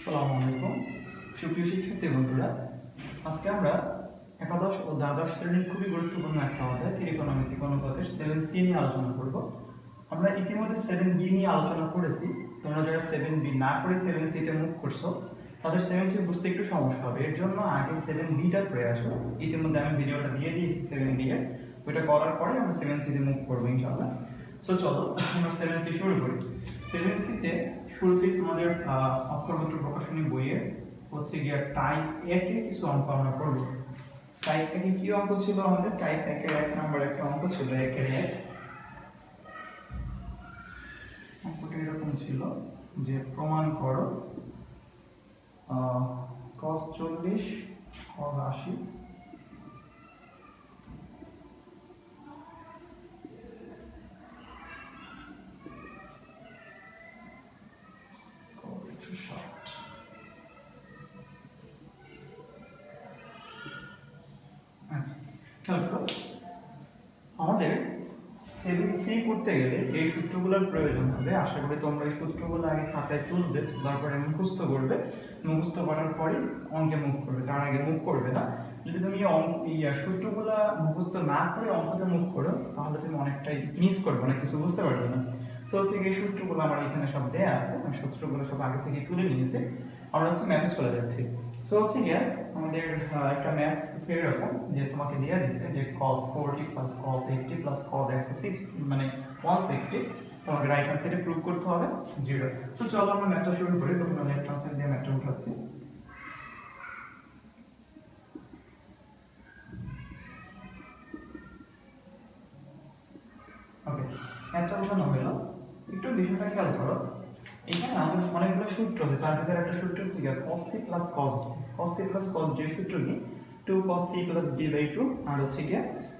আসসালামু আলাইকুম সুপ্রিয় শিক্ষার্থী বন্ধুরা, আজকে আমরা একাদশ ও দ্বাদশ শ্রেণীর খুবই গুরুত্বপূর্ণ একটা অধ্যায় ত্রিকোণমিতিক অনুপাতের 7C নিয়ে আলোচনা করব। আমরা ইতিমধ্যে 7B নিয়ে আলোচনা করেছি। তোমরা যারা 7B না করে 7C তে মুভ করছো তাদের 7C বুঝতে একটু সমস্যা হবে। এর জন্য আগে 7Bটা করে আসো। ইতিমধ্যে আমি ভিডিওটা দিয়ে দিয়েছি 7B এর, ওইটা করার পরে আমরা 7C তে মুভ করবো ইনশাআল্লাহ। সো চলো আমরা 7C শুরু করি। 7C তে শুরুতেই তোমাদের অক্ষরগত প্রকাশনী বইয়ে হচ্ছে গিয়ে টাইপ একে কিছু অঙ্ক আমরা করব। টাইপ একে কি অঙ্ক ছিল আমাদের? টাইপ একের 1 নম্বর একটা অঙ্ক ছিল একের 1। অঙ্কটা এরকম ছিল যে প্রমাণ করো cos 40 cos 80 আমাদের 7C করতে গেলে এই সূত্রগুলোর প্রয়োজন হবে। আশা করি তোমরা এই সূত্রগুলো আগে খাতায় তুলবে, তারপরে মুখস্থ করবে। মুখস্থ করার পরে অঙ্কে মুখ করবে, তার আগে মুখ করবে না। যদি তুমি সূত্রগুলো মুখস্থ না করে অঙ্কতে মুখ করো তাহলে তুমি অনেকটাই মিস করবে, অনেক কিছু বুঝতে পারবে না। সো হচ্ছে এই সূত্রগুলো আমার এখানে সব দেয়া আছে, আমি সূত্রগুলো সব আগে থেকে তুলে নিয়েছি। আমরা হচ্ছে ম্যাথে চলে যাচ্ছি। সো হচ্ছে গিয়ে আমাদের একটা ম্যাথ হচ্ছে এরকম যে তোমাকে দেয়া দিছে যে cos 40 plus cos 80 plus cos 160 মানে 160 তোমাকে রাইট হ্যান্ড সাইডে প্রুভ করতে হবে 0। তো চলো আমরা ম্যাথটা শুরু করি। প্রথমে লেফট হ্যান্ড সাইড দিয়ে ম্যাথটা উঠাচ্ছি। ওকে, ম্যাথটা উঠানো হলো। একটু বিষয়টা খেয়াল করো, এখানে আমাদের অনেকগুলো সূত্র আছে, তার ভিতরে একটা সূত্র হচ্ছে cos c plus cos d। cos c plus cos d সূত্র কি? 2 cos c plus d by 2 আর হচ্ছে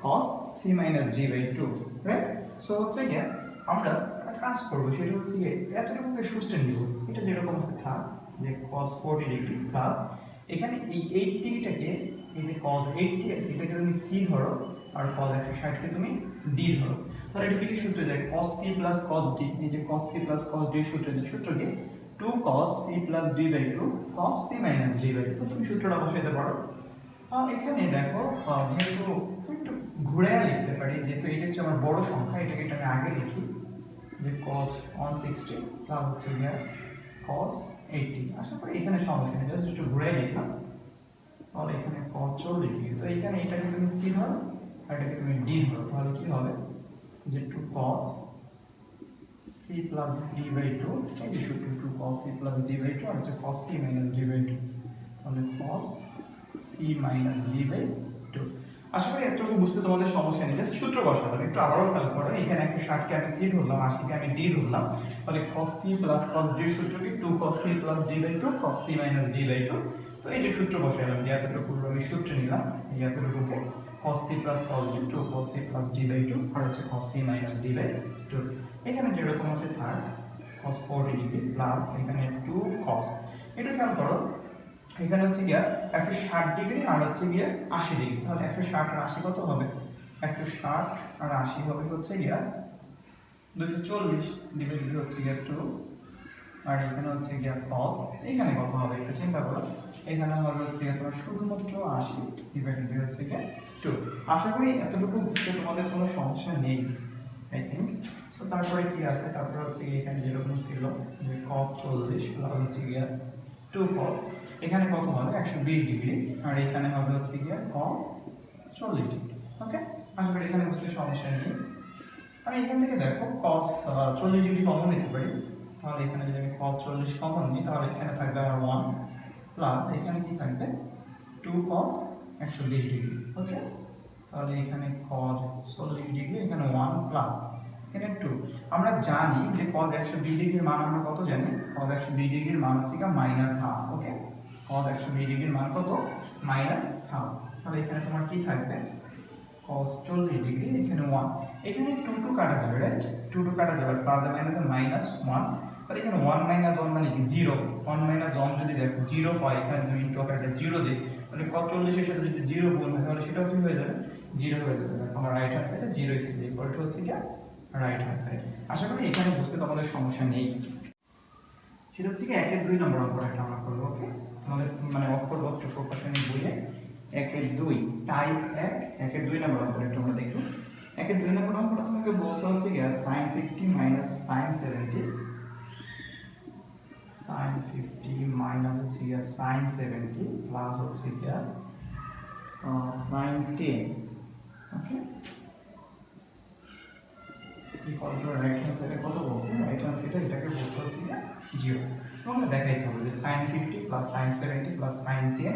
cos c minus d by 2, right? So হচ্ছে আমরা একটা কাজ করব, সেটা হচ্ছে এতটুকুকে সূত্র নিব। এটা যেরকম আছে থাক যে cos 40 ডিগ্রি প্লাস এখানে এই 8 ডিগ্রিটাকে এই যে cos 80 আছে এটাকে তুমি c ধরো আর cos 160 কে তুমি d ধরো। তাহলে এটা কি সূত্র যায়? cos c plus cos d। এই যে cos c plus cos d সূত্র কি 2 cos c plus d by 2 cos c minus d by 2। তো তুমি সূত্রটা বসাইতে পারো। এখানে দেখো যেহেতু একটু ঘুরে লিখতে পারি, যেহেতু এটা হচ্ছে আমার বড় সংখ্যা, এটাকে আমি আগে লিখি যে cos 160 তা হচ্ছে cos 80। আশা করি এখানে সমস্যা নেই, জাস্ট একটু ঘুরে লিখলাম। তাহলে এখানে cos 40 ডিগ্রি, তো এখানে এটাকে তুমি c ধরো আর এটাকে তুমি d ধরো। তাহলে কি হবে যে 2 cos c plus d by 2, এই যে সূত্র 2 cos c plus d by 2 আর হচ্ছে cos c minus d by 2। তাহলে cos c minus d by 2। আশা করি এতটুকু বুঝতে তোমাদের সমস্যা নেই, জাস্ট সূত্র বসাতে হবে। একটু আবারও খেয়াল করো, এখানে 160 কে আমি c ধরলাম, 80 কে আমি d ধরলাম। তাহলে cos c plus cos d সূত্র কি 2 cos c plus d by 2 cos c minus d by 2। তো এই যে সূত্র বসাইলাম, যে এতটুকু আমি সূত্র নিলাম, এই এতটুকুকে cos c plus cos d 2 cos c plus d by 2 আর হচ্ছে cos c minus d by 2। এখানে যেরকম আছে থার্ড cos 40 ডিগ্রি প্লাস এখানে 2 cos। এটা খেয়াল করো, এখানে হচ্ছে 160 ডিগ্রি আর হচ্ছে 80 ডিগ্রি। তাহলে 160 আর 80 কত হবে? 160 আর 80 হবে হচ্ছে 240 ডিভাইডেড হচ্ছে 2 আর এখানে হচ্ছে cos। এখানে কত হবে একটু চিন্তা করো, এখানে হবে হচ্ছে তোমার শুধুমাত্র 80 ডিভাইডেড হচ্ছে 2। আশা করি এতটুকু বুঝতে তোমাদের কোনো সমস্যা নেই, আই থিংক। সো তারপরে কি আছে? তারপরে হচ্ছে এখানে যেরকম ছিল যে cos 40 প্লাস হচ্ছে 2 cos। এখানে কত হবে? 120 ডিগ্রি আর এখানে হবে হচ্ছে cos 40 ডিগ্রি। ওকে, আশা করি এখানে বুঝতে সমস্যা নেই। আমি এখান থেকে দেখো cos 40 ডিগ্রি কমন নিতে পারি। তাহলে এখানে যদি আমি cos 40 কমন নিই তাহলে এখানে থাকবে আমার 1 প্লাস এখানে কি থাকবে 2 cos 120 ডিগ্রি। ওকে, তাহলে এখানে cos 40 ডিগ্রি, এখানে 1 প্লাস এখানে 2। আমরা জানি যে cos 120 ডিগ্রির মান আমরা কত জানি? cos 120 ডিগ্রির মান হচ্ছে -1/2। ওকে, cos 120 ডিগ্রির মান কত? -1/2। তাহলে এখানে তোমার কি থাকবে? cos 40 ডিগ্রি, এখানে 1, এখানে 2 কাটা যাবে, রাইট? 2 কাটা যাবে, প্লাস আর মাইনাস আর -1। তাহলে এখানে 1 - 1 মানে কি 0। 1 - 1 যদি দেখো 0 হয়, এখানে তুমি ইনটু আকারে 0 দিই, তাহলে cos 40 এর সাথে যদি 0 গুণ হয় তাহলে সেটাও কি হয়ে যাবে? 0 হয়ে যাবে। আমার রাইট হ্যান্ড সাইডে 0 ইজ ইকুয়াল টু হচ্ছে রাইট হ্যান্ড সাইড। আশা করি এখানে বুঝতে তোমাদের সমস্যা নেই। সেটা হচ্ছে কি 1-এর 2 নম্বর অঙ্কটা আমরা করব। ওকে, তোমাদের মানে অক্ষরবত্র প্রকাশনী বইয়ে 1-এর 2 টাইপ 1-এর 2 নম্বর অঙ্কটা আমরা দেখব। 1-এর 2 নম্বর অঙ্কটা তোমাকে বলছে হচ্ছে কি sin 50 minus sin 70, sin 50 minus হচ্ছে কি sin 70 প্লাস হচ্ছে কি sin 10। Okay, equal to right hand সাইডে কত বলছে, রাইট হ্যান্ড সাইডে এটাকে বলছে হচ্ছে কি 0। আমরা দেখাইতে হবে যে sin 50 plus sin 70 plus sin 10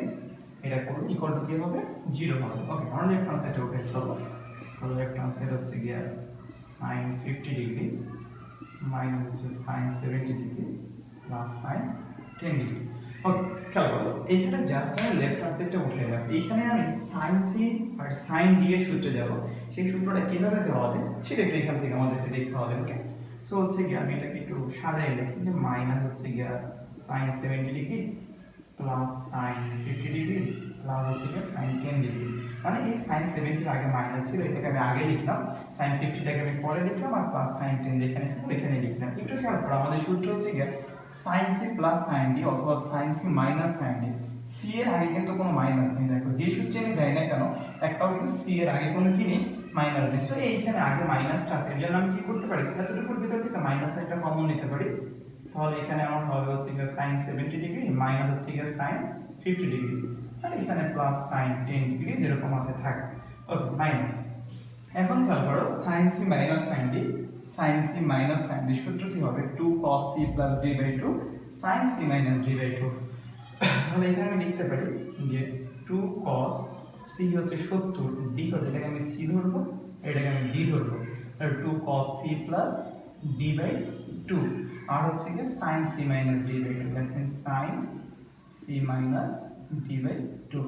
এটা করলে ইকুয়াল টু কি হবে 0 হবে। ওকে, আমরা লেফট হ্যান্ড সাইডে ওকে চলো, তাহলে লেফট হ্যান্ড সাইড হচ্ছে কি sin 50 ডিগ্রি মাইনাস হচ্ছে sin 70 degree plus sin 10 degree. Okay, খেয়াল করো এইখানে জাস্ট আমি লেফট হ্যান্ড সাইডটা উঠে এলাম, এইখানে আমি sin c আর sin d এর সূত্রে যাব, সেই সূত্রটা কিভাবে দেওয়া হবে সেটা একটু এখান থেকে আমাদেরকে দেখতে হবে। ওকে, সো হচ্ছে কি আমি এটাকে একটু সাজাই লিখি যে মাইনাস হচ্ছে কি sin 70 degree plus sin 50 degree plus হচ্ছে কি sin 10 ডিগ্রি। মানে এই sin 70 এর আগে মাইনাস ছিল, এটাকে আমি আগে লিখলাম, sin 50 টাকে আমি পরে লিখলাম, আর প্লাস sin 10 যেখানে ছিল এখানে লিখলাম। একটু খেয়াল করো আমাদের সূত্র হচ্ছে কি sin c plus sin d অথবা sin c minus sin d। c এর আগে কিন্তু কোনো মাইনাস নেই, দেখো যে সূত্রে আমি যাই না কেন একটাও কিন্তু c এর আগে কোনো কি নেই, মাইনাস নেই। সো এইখানে আগে মাইনাসটা আছে, এর জন্য আমি কি করতে পারি এতটুকুর ভিতর থেকে মাইনাস একটা কমন নিতে পারি। তাহলে এখানে আমার হবে হচ্ছে কি sin 70 ডিগ্রি মাইনাস হচ্ছে কি sin 50 ডিগ্রি, আর এখানে প্লাস sin 10 ডিগ্রি যেরকম আছে থাকে। ওকে, মাইনাস। এখন খেয়াল করো sin c minus sin d, sin c minus sin d সূত্র কি হবে 2 cos c plus d by 2 sin c minus d by 2। তাহলে এখানে আমি লিখতে পারি যে 2 cos c হচ্ছে 70, d হচ্ছে এটাকে আমি c ধরবো, এটাকে আমি d ধরবো, আর 2 cos c plus d by 2 আর হচ্ছে কি sin c minus d by 2, that means sin c minus d by 2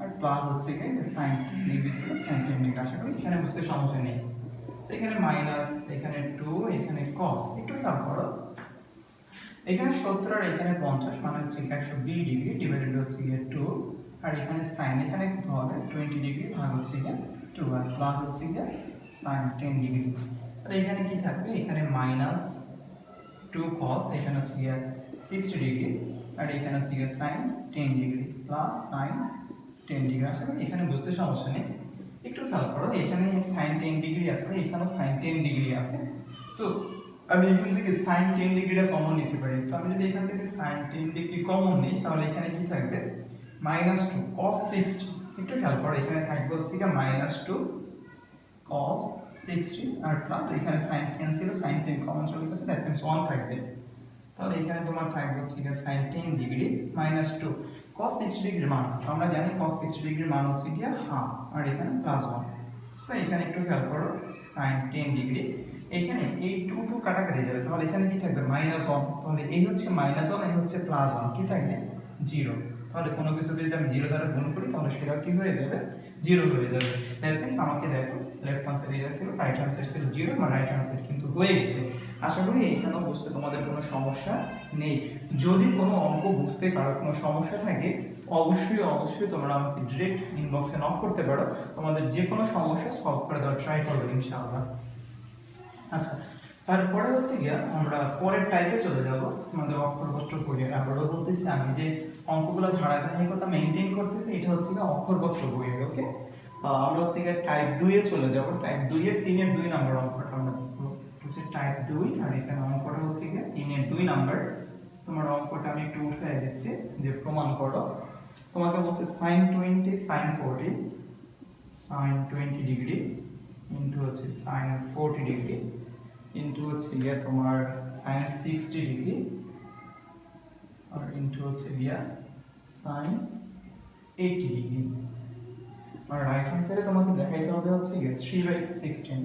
আর প্লাস হচ্ছে কি sin 10 ডিগ্রি ছিল sin 10 ডিগ্রি। আশা করি এখানে বুঝতে সমস্যা নেই। সো এখানে মাইনাস, এখানে 2, এখানে cos। একটু খেয়াল করো এখানে 70 আর এখানে 50 মানে হচ্ছে 120 ডিগ্রি ডিভাইডেড হচ্ছে 2, আর এখানে sin এখানে কত হবে 20 ডিগ্রি ভাগ হচ্ছে 2 আর প্লাস হচ্ছে sin 10 ডিগ্রি। আর এখানে কি থাকবে এখানে মাইনাস 2 cos, এখানে হচ্ছে 60 ডিগ্রি, আর এখানে হচ্ছে sin 10 degree plus sin 10 degree. আশা করি এখানে বুঝতে সমস্যা নেই। একটু খেয়াল করো এখানে sin 10 ডিগ্রি আছে, এখানেও sin 10 ডিগ্রি আছে। সো আমি এখান থেকে sin 10 ডিগ্রিটা কমন নিতে পারি। তো আমি যদি এখান থেকে sin 10 ডিগ্রি কমন নিই তাহলে এখানে কি থাকবে -2 cos 60। একটু খেয়াল করো এখানে থাকবে হচ্ছে -2 cos 60 আর প্লাস এখানে sin 10 ছিল, sin 10 কমন চলে গেছে, দ্যাট মিন্স 1 থাকবে। তাহলে এখানে তোমার থাকবে হচ্ছে sin 10 ডিগ্রি -2 cos 60 ডিগ্রির মান আমরা জানি cos 60 ডিগ্রির মান হচ্ছে হাফ, আর এখানে +1। সো এখানে একটু খেয়াল করো sin 10 ডিগ্রি, এখানে এই 2 কাটাকাটি যাবে, তাহলে এখানে কি থাকবে -1, তাহলে এই হচ্ছে -1 এই হচ্ছে +1, কি থাকবে 0। তাহলে কোনো কিছু যদি আমি 0 দ্বারা গুণ করি তাহলে সেটা কি হয়ে যাবে 0 হয়ে যাবে। দ্যাট মিন্স আমাকে দেখো লেফট হ্যান্ড সাইড এটা ছিল, রাইট হ্যান্ড সাইড ছিল 0, আর রাইট হ্যান্ড সাইড কিন্তু হয়ে গেছে। আশা করি এখানেও বুঝতে তোমাদের কোনো সমস্যা নেই। যদি কোনো অঙ্ক বুঝতে কারো কোনো সমস্যা থাকে অবশ্যই তোমরা আমাকে ডিরেক্ট ইনবক্সে নক করতে পারো, তোমাদের যে কোনো সমস্যা সলভ করে দেওয়ার ট্রাই করবো ইনশাআল্লাহ। আচ্ছা, তারপরে হচ্ছে আমরা পরের টাইপে চলে যাব, আমাদের অক্ষরপত্র বইয়ে। আবারও বলতেছি আমি যে অঙ্কগুলো ধারাবাহিকতা মেনটেন করতেছি এটা হচ্ছে অক্ষরপত্র বইয়ে। ওকে, আমরা হচ্ছে টাইপ 2 এ চলে যাব। টাইপ 2 এর 3-এর 2 নম্বর অঙ্কটা আমরা দেখব। হচ্ছে টাইপ 2 আর এখানে অঙ্কটা হচ্ছে 3-এর 2 নাম্বার। তোমার অঙ্কটা আমি একটু উঠায় দিচ্ছি যে প্রমাণ করো। তোমাকে বলছে sin 20 sin 40 sin 20 degree into হচ্ছে sin 40 ডিগ্রি ইনটু হচ্ছে তোমার sin 60 ডিগ্রি আর ইনটু হচ্ছে sin 80 ডিগ্রি। আর রাইট হ্যান্ড সাইডে তোমাকে দেখাইতে হবে হচ্ছে 3/16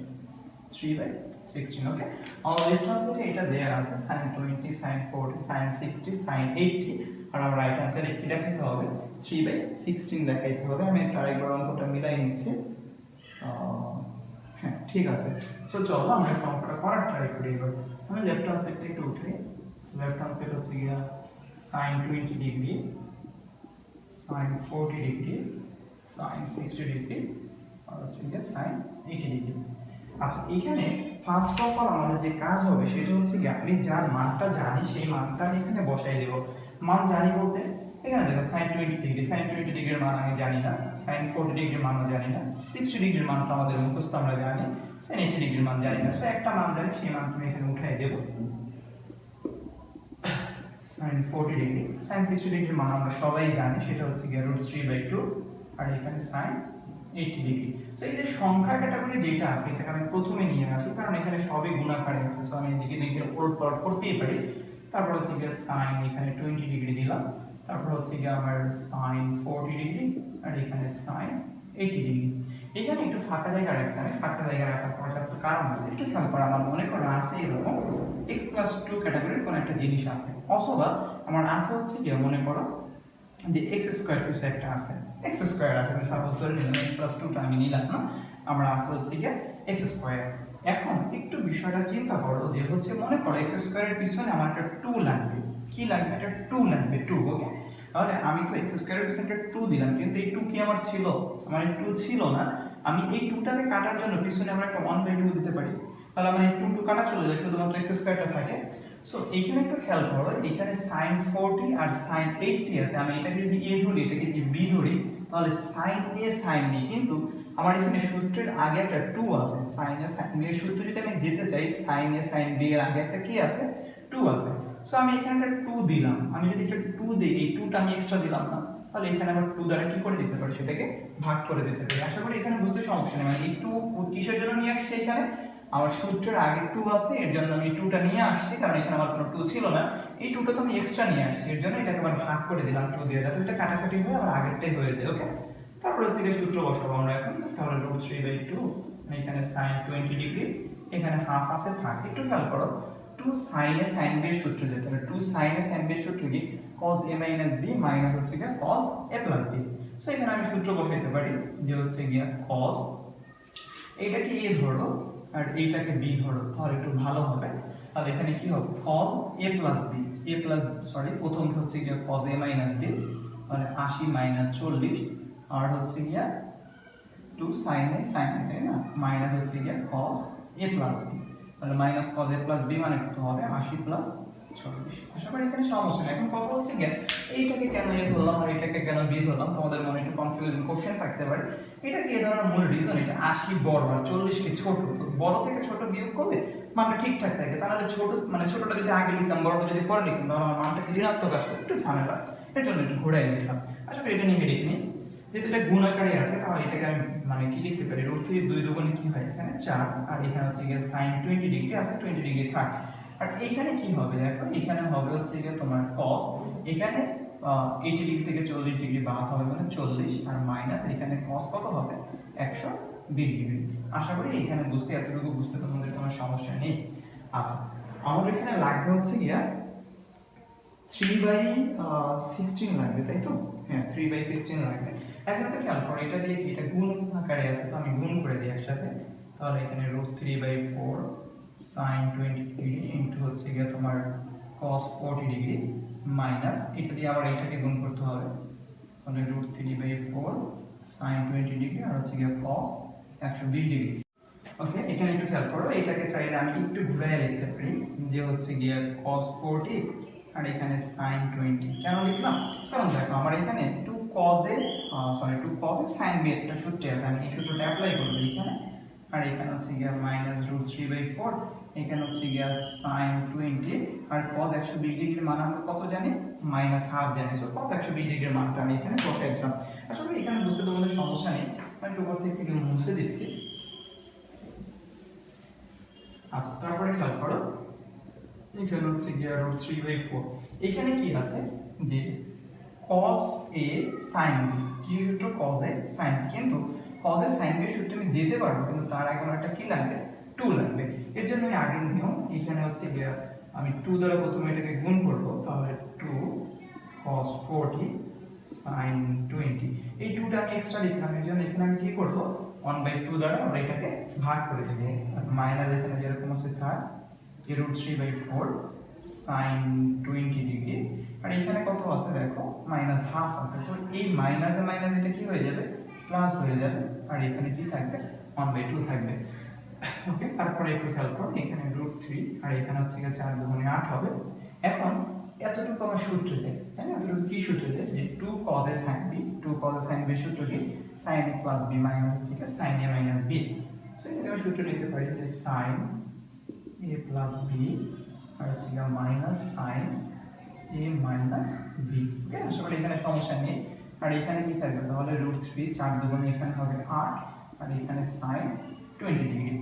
3/16। ওকে, আমার লেফট হ্যান্ড সাইডে এটা দেয়া আছে sin 20 sin 40 sin 60 sin 80, আর আমার রাইট হ্যান্ড সাইডে কি দেখাইতে হবে 3/16 দেখাইতে হবে। আমি একটা আরেকবার অঙ্কটা মিলাই নিচ্ছি। হ্যাঁ, ঠিক আছে। সো চলো আমরা অঙ্কটা করার ট্রাই করি। এবার আমি লেফট হ্যান্ড সাইডটা একটু উঠাই। লেফট হ্যান্ড সাইড হচ্ছে sin 20 degree sin 40 degree sin 60 degree আর হচ্ছে sin 80 ডিগ্রি। আচ্ছা, এখানে ফার্স্ট অফ অল আমাদের যে কাজ হবে সেটা হচ্ছে কি আমি যার মানটা জানি সেই মানটা আমি এখানে বসাই দেব। মান জানি বলতে এখানে দেখো sin 20 ডিগ্রি, sin 20 ডিগ্রির মান আমি জানি না, sin 40 ডিগ্রির মানও জানি না, 60 ডিগ্রির মানটা আমাদের মুখস্থ আমরা জানি, sin 80 ডিগ্রির মান জানি না। সো একটা মান জানি, সেই মান তুমি এখানে উঠাই দেব। sin 40 ডিগ্রি, sin 60 ডিগ্রির মান আমরা সবাই জানি, সেটা হচ্ছে কি √3/2, আর এখানে sin 80 ডিগ্রি। সো এই যে সংখ্যা ক্যাটাগরি যেটা আছে এটাকে আমি প্রথমে নিয়ে আসি, কারণ এখানে সবই গুণাকারে আছে। সো আমি এদিকে দিকে ওলট পালট করতেই পারি। তারপর হচ্ছে কি sin এখানে 20 ডিগ্রি দিলাম, তারপর হচ্ছে কি আমার sin 40 ডিগ্রি, আর এখানে sin 80 ডিগ্রি। এখানে একটু ফাঁকা জায়গা রাখছি আমি, ফাঁকা জায়গা রাখার পর্যাপ্ত কারণ আছে, একটু খেয়াল করো। আমার মনে করো আছে এরকম x+2 ক্যাটাগরির কোনো একটা জিনিস আছে, অথবা আমার আছে হচ্ছে কি মনে করো যে x² কিছু একটা আছে, x² আছে, আমি সাপোজ ধরে নিলাম x+2টা আমি নিলাম না, আমরা আছে হচ্ছে কি x²। এখন একটু বিষয়টা চিন্তা করো যে হচ্ছে মনে করো x² এর পিছনে আমার একটা 2 লাগবে। কি লাগবে? একটা 2 লাগবে, 2। ওকে, তাহলে আমি তো x² এর পিছনে একটা 2 দিলাম, কিন্তু এই 2 কি আমার ছিল? আমার এই 2 ছিল না। আমি এই 2টাকে কাটার জন্য পিছনে আমরা একটা 1/2 দিতে পারি, তাহলে আমার এই 2 কাটা চলে যায়, শুধুমাত্র x²টা থাকে। সো এইখানে একটু খেয়াল করো, এখানে sin 40 আর sin 80 আছে। আমি এটাকে যদি a ধরি, এটাকে যদি b ধরি, তাহলে sin a sin b, কিন্তু আমার এখানে সূত্রের আগে একটা 2 আছে। sin a sin b এর সূত্র যদি আমি যেতে চাই, sin a sin b এর আগে একটা কি আছে? 2 আছে। সো আমি এখানে একটা 2 দিলাম। আমি যদি একটা 2 দিই, এই 2টা আমি এক্সট্রা দিলাম না, তাহলে এখানে আবার 2 দ্বারা কি করে দিতে পারি? সেটাকে ভাগ করে দিতে পারি। আশা করি এখানে বুঝতে সমস্যা নেই। মানে এই 2 কিসের জন্য নিয়ে আসছে? এখানে আমার সূত্রের আগে 2 আছে, এর জন্য আমি 2টা নিয়ে আসছি, কারণ এখানে আমার কোনো 2 ছিল না। এই 2টা তো আমি এক্সট্রা নিয়ে আসছি, এর জন্য এটাকে আবার ভাগ করে দিলাম 2 দিয়ে, যাতে এটা কাটাকাটি হয়ে আবার আগেরটাই হয়ে যায়। ওকে, তারপর হচ্ছে যে সূত্র বসাবো আমরা এখন। তাহলে √3/2, এখানে sin 20 ডিগ্রি, এখানে হাফ আছে, থাক। একটু খেয়াল করো, 2 sin a sin b এর সূত্র যেটা, 2 sin a sin b এর সূত্র কি? cos a - b মাইনাস হচ্ছে কি cos a + b। সো এখানে আমি সূত্র বসাইতে পারি যে হচ্ছে গিয়া cos, এইটাকে a ধরো আর এইটাকে b ধরো, তাহলে একটু ভালো হবে। তাহলে এখানে কি হবে? cos a + b, প্রথমটা হচ্ছে গিয়া cos a - b, মানে 80 - 40, আর হচ্ছে গিয়া 2 sin a sin b, তাই না? মাইনাস হচ্ছে গিয়া cos a + b, তাহলে মাইনাস cos a + b মানে কত হবে? 80 + 40। আশা করি এখানে সমস্যা নেই। এখন কথা হচ্ছে গিয়া এইটাকে কেন a ধরলাম আর এটাকে কেন b ধরলাম? তোমাদের মনে একটু কনফিউজিং কোশ্চেন থাকতে পারে। এটাকে a ধরার মূল রিজন, এটা 80 বড় আর 40 কি ছোট। তো বড় থেকে ছোট বিয়োগ করলে মানটা ঠিকঠাক থাকে। তাহলে ছোট মানে ছোটটা যদি আগে লিখতাম, বড়টা যদি পরে লিখতাম, তাহলে আমার মানটা ঋণাত্মক আসবে, একটু ঝামেলা। এর জন্য একটু ঘোরাই লিখলাম। আশা করি এটা নিয়ে হেডেক নেই। যেহেতু এটা গুণ আকারে আছে, তাহলে এটাকে আমি মানে কি লিখতে পারি? √3 2 দুগুণে কি হয়? এখানে 4, আর এখানে হচ্ছে গিয়ে sin 20 ডিগ্রি আছে, 20 ডিগ্রি থাক। আর এখানে কি হবে দেখো, এখানে হবে হচ্ছে গিয়ে তোমার cos, এখানে 80 ডিগ্রি থেকে 40 ডিগ্রি বাদ হবে মানে 40, আর মাইনাস এখানে cos কত হবে? 120 ডিগ্রি। আশা করি এখানে এতটুকু বুঝতে তোমাদের কোনো সমস্যা নেই। আচ্ছা, আমাদের এখানে লাগবে হচ্ছে গিয়া 3/16 লাগবে, তাই তো? হ্যাঁ, 3/16 লাগবে। এখন একটা খেয়াল করো, এটা দিয়ে কি? এটা গুণ আকারে আছে, তো আমি গুণ করে দিই একসাথে। তাহলে এখানে √3/4 sin 20 ডিগ্রি ইনটু হচ্ছে গিয়ে তোমার cos 40 ডিগ্রি মাইনাস এটা দিয়ে আবার এটাকে গুণ করতে হবে, তাহলে √3/4 sin 20 ডিগ্রি আর হচ্ছে গিয়ে cos 120 ডিগ্রি। ওকে, এখানে একটু খেয়াল করো, এটাকে চাইলে আমি একটু ঘুরাইয়া লিখতে পারি যে হচ্ছে গিয়ে cos 40 আর এখানে sin 20। কেন লিখলাম? কারণ দেখো আমার এখানে 2 cos a sin b একটা সূত্র আছে, আমি এই সূত্রটা অ্যাপ্লাই করব এখানে। আর এখানে হচ্ছে গিয়া মাইনাস √3/4, এখানে হচ্ছে গিয়া sin 20, আর cos 120 ডিগ্রির মান আমরা কত জানি? -1/2 জানি। সো cos 120 ডিগ্রির মানটা আমি এখানে বসাই দিলাম। আসলে এখানে বুঝতে তোমাদের সমস্যা নেই, আমি একটু উপর থেকে মুছে দিচ্ছি। আচ্ছা, তারপরে খেয়াল করো, এখানে হচ্ছে গিয়া √3/4, এখানে কি আছে যে cos a sin b, কি সূত্র? cos a sin b, কিন্তু cos a sin b এর সূত্রে আমি যেতে পারবো, কিন্তু তার আগে আমার একটা কি লাগবে? 2 লাগবে। এর জন্য আমি আগের নিয়ম, এখানে হচ্ছে গিয়া আমি 2 দ্বারা প্রথমে এটাকে গুণ করব, তাহলে 2 cos 40 sin 20, এই 2টা আমি এক্সট্রা লিখলাম। এর জন্য এখানে আমি কি করব? 1/2 দ্বারা আমরা এটাকে ভাগ করে দেব, মাইনাস এখানে যেরকম আছে থাক, √3/4 sin 20 ডিগ্রি, আর এখানে কত আছে দেখো? -1/2 আছে। তো এই মাইনাসে মাইনাস এটা কি হয়ে যাবে? প্লাস হয়ে যাবে, আর এখানে কি থাকবে? 1/2 থাকবে। ওকে, তারপরে একটু খেয়াল করো, এখানে √3 আর এখানে হচ্ছে 4 দুগুণে 8 হবে। এখন এতটুকু আমার সূত্র যায়, তাই না? এতটুকু কি সূত্র যায় যে 2 cos a sin b, 2 cos a sin b সূত্র কি sin a plus b minus হচ্ছে sin a minus b। So এখানে আমরা সূত্র নিতে পারি যে sin a plus b আর হচ্ছে minus sin a minus b। ওকে, আশা করি এখানে সমস্যা নেই। আর এখানে কি থাকবে তাহলে √3, 4 দুগুণে এখানে হবে 8 আর এখানে sin 20 ডিগ্রি।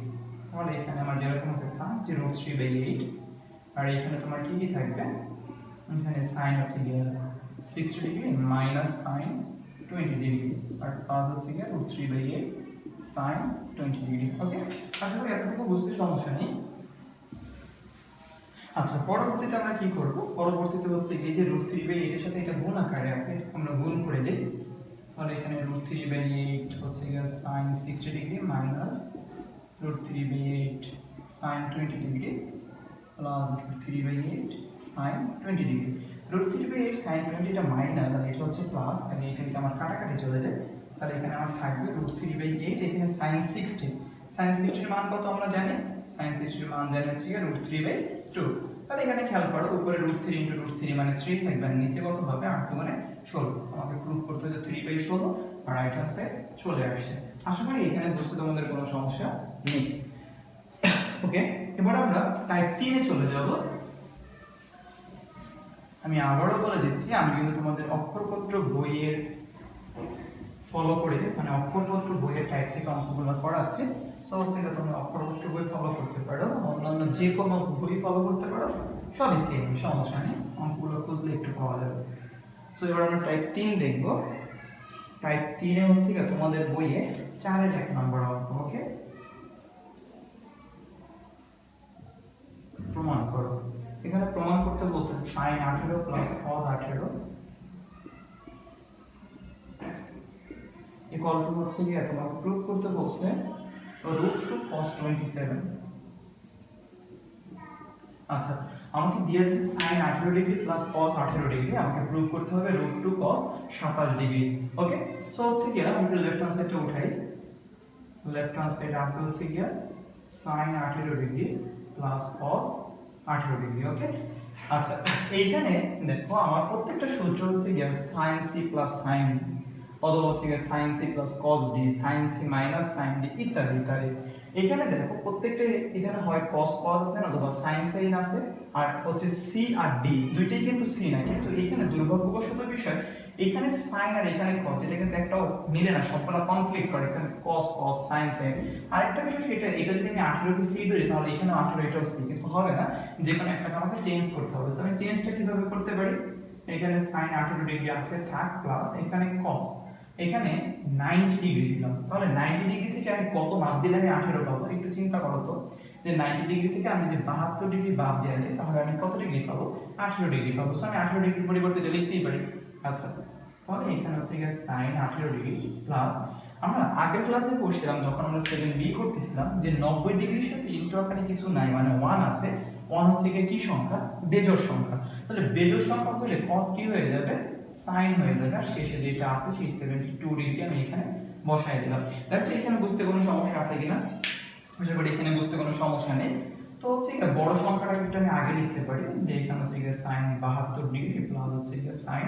তাহলে এখানে আমার যেরকম আছে তা যে √3/8 আর এখানে তোমার কি কি থাকবে, এখানে sin হচ্ছে 60 ডিগ্রি মাইনাস sin 20 ডিগ্রি আর প্লাস হচ্ছে √3/8 sin 20 ডিগ্রি। ওকে, আশা করি এতটুকু বুঝতে সমস্যা নেই। আচ্ছা, পরবর্তীতে আমরা কি করব, পরবর্তীতে হচ্ছে এই যে √3/8 এর সাথে এটা গুণ আকারে আছে, আমরা গুণ করে দেই। তাহলে এখানে √3/8 হচ্ছে sin 60 degree minus √3/8 sin 20 degree plus √3/8 sin 20 degree. √3/8 sin 20 টা মাইনাস আর এটা হচ্ছে প্লাস, তাহলে এটা আমার কাটাকাটি চলে যায়। তাহলে এখানে আমার থাকবে √3/8, এখানে sin 60, sin 60 এর মান কত আমরা জানি, sin 60 এর মান জানি হচ্ছে √3/2। তাহলে এখানে খেয়াল করো, উপরে √3 * √3 মানে 3 থাকবে আর নিচে কত হবে 8 মানে 16। আমাকে প্রুফ করতে হবে 3/16 আর রাইট আনসার চলে আসছে। আশা করি এখানে বুঝতে তোমাদের কোনো সমস্যা নেই। ওকে, এবার আমরা টাইপ 3 এ চলে যাব। আমি আবারও বলে দিচ্ছি, আমি কিন্তু তোমাদের অক্ষরপত্র বইয়ের ফলো করে, মানে অক্ষরপত্র বইয়ের টাইপ থেকে অঙ্কগুলো করাচ্ছি। সো হচ্ছে তোমরা অক্ষরপত্র বই ফলো করতে পারো, অন্যান্য যে কোনো বই ফলো করতে পারো, সবই সেম, সমস্যা নেই, অঙ্কগুলো খুঁজলে একটু পাওয়া যাবে। সো এবার আমরা টাইপ 3 দেখব। টাইপ 3 এ হচ্ছে তোমাদের বইয়ে 4 এর 1 নম্বর অঙ্ক। ওকে, প্রমাণ করো। এখানে প্রমাণ করতে বলছে sin 18 plus cos 18 equal to হচ্ছে তোমাকে প্রুফ করতে বলছে √2 cos 27। আচ্ছা, আমাকে দিয়ে দিয়েছে sin 18 degree plus cos 18 degree, আমাকে প্রুফ করতে হবে √2 cos 27 ডিগ্রি। ওকে, সো হচ্ছে আমি লেফট হ্যান্ড সাইডে উঠাই। লেফট হ্যান্ড সাইডে আছে হচ্ছে sin 18 degree plus cos 18 degree. Okay, আচ্ছা, এইখানে দেখো আমার প্রত্যেকটা সূত্র হচ্ছে sin c plus sin d, অথবা হচ্ছে sin c plus cos d, sin c minus sin d ইত্যাদি ইত্যাদি। এখানে দেখো প্রত্যেকটা, এখানে হয় cos আছে না, অথবা sin sin আছে, আর হচ্ছে c আর d দুইটাই কিন্তু c না, কিন্তু এখানে দুর্ভাগ্যবশত বিষয় এখানে sin আর এখানে cos, এটা কিন্তু একটাও মিলে না, সবগুলো কনফ্লিক্ট করে, এখানে cos sin sin। আরেকটা বিষয় সেটা, এটা যদি আমি 18 কে c ধরি তাহলে এখানে 18 এটাও c, কিন্তু হবে না, যে কোনো একটাকে আমাকে চেঞ্জ করতে হবে। সো আমি চেঞ্জটা কিভাবে করতে পারি, এখানে sin 18 ডিগ্রি আছে থাক, প্লাস এখানে cos, এখানে 90 ডিগ্রি দিলাম। তাহলে 90 ডিগ্রি থেকে আমি কত বাদ দিলে আমি 18 পাবো, একটু চিন্তা করো তো, যে 90 ডিগ্রি থেকে আমি যদি 72 ডিগ্রি বাদ দিয়ে দিই তাহলে আমি কত ডিগ্রি পাবো, 18 ডিগ্রি পাবো। সো আমি 18 ডিগ্রির পরিবর্তে এটা লিখতেই পারি। আচ্ছা, তাহলে এখানে হচ্ছে sin 18 ডিগ্রি প্লাস, আমরা আগের ক্লাসে পড়ছিলাম যখন আমরা 7b করতেছিলাম যে 90 ডিগ্রির সাথে ইনটু আকারে কিছু নাই, মানে 1 আছে। 1 হচ্ছে কি সংখ্যা, বেজোড় সংখ্যা। তাহলে বেজোড় সংখ্যা হলে cos কি হয়ে যাবে, sin হয়ে যাবে, আর শেষে যেটা আছে সেই 72 ডিগ্রি আমি এখানে বসাই দিলাম। দেখো এখানে বুঝতে কোনো সমস্যা আছে কিনা, আশা করি এখানে বুঝতে কোনো সমস্যা নেই। তো হচ্ছে বড় সংখ্যাটা একটু আমি আগে লিখতে পারি, যে এখানে হচ্ছে sin 72 ডিগ্রি প্লাস হচ্ছে sin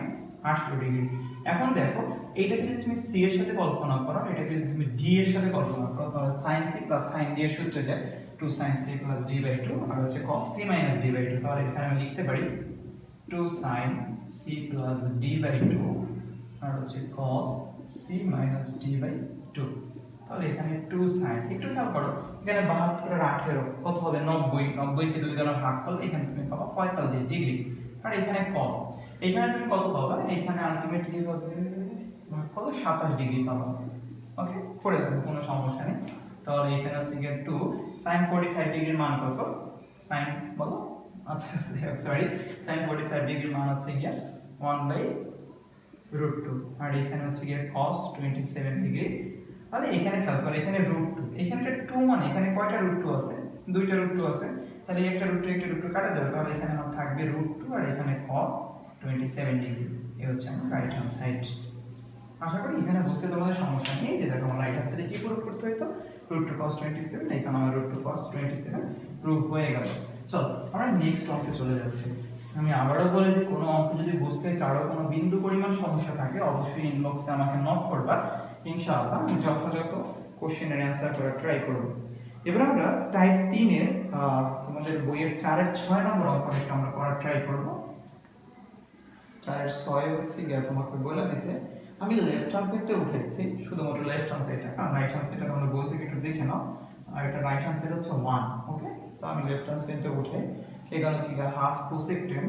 18 ডিগ্রি। এখন দেখো এটাকে যদি তুমি c এর সাথে কল্পনা করো, এটাকে যদি তুমি d এর সাথে কল্পনা করো, তাহলে sin c plus sin d এর সূত্র যায় 2 sin c প্লাস d/2 আর হচ্ছে cos c মাইনাস d/2। তাহলে এখানে আমি লিখতে পারি 2 sin c প্লাস d/2 আর হচ্ছে cos c মাইনাস d/2। তাহলে এখানে 2 sin, একটু খেয়াল করো, এখানে 72 আর 18 কত হবে 90, 90 কে 2 দ্বারা ভাগ করলে এখানে তুমি পাবা 45 ডিগ্রি। আর এখানে cos, এখানে তুমি কত পাবা, এখানে আলটিমেটলি পাবে ভাগ করলে 27 ডিগ্রি পাবা। ওকে, করে দেখো, কোনো সমস্যা নেই। তাহলে এখানে হচ্ছে 2 sin 45 ডিগ্রির মান কত, sin বলো, আচ্ছা সরি, sin 45 ডিগ্রির মান হচ্ছে 1/√2 আর এখানে হচ্ছে cos 27 ডিগ্রি। তাহলে এখানে খেয়াল করো, এখানে √2, এখানে 2 মানে এখানে কয়টা √2 আছে, দুইটা √2 আছে। তাহলে একটা √2 কাটা যাবে, তাহলে এখানে আমার থাকবে √2 আর এখানে cos 27 ডিগ্রি। এই হচ্ছে আমার রাইট হ্যান্ড সাইড। আশা করি এখানে বুঝতে তোমাদের সমস্যা নেই। যে দেখো আমার রাইট হ্যান্ড সাইডে কি প্রয়োগ করতে হইতো, √2 cos 27, এখানে আমার √2 cos 27 প্রুফ হয়ে গেল। চলো আমরা নেক্সট অঙ্কে চলে যাচ্ছি। আমি আবারও বলে দিই, কোনো অঙ্ক যদি বুঝতে কারো কোনো বিন্দু পরিমাণ সমস্যা থাকে অবশ্যই ইনবক্সে আমাকে নক করবা, ইনশাআল্লাহ আমি যথাযথ কোশ্চেনের অ্যান্সার করার ট্রাই করব। এবার আমরা টাইপ 3 এর তোমাদের বইয়ের 4 এর 6 নম্বর অঙ্কটা আমরা করার ট্রাই করব। 4 এর 6 হচ্ছে গিয়ে তোমাকে বলে দিছে, আমি লেফট হ্যান্ড সাইডে উঠেছি, শুধুমাত্র লেফট হ্যান্ড সাইডটা, কারণ রাইট হ্যান্ড সাইডটা আমরা বই থেকে একটু দেখে নাও, আর এটা রাইট হ্যান্ড সাইড হচ্ছে 1, ওকে। তো আমি লেফট হ্যান্ড সাইডে উঠে এখানে হচ্ছে গিয়ে হাফ কোসেকটেন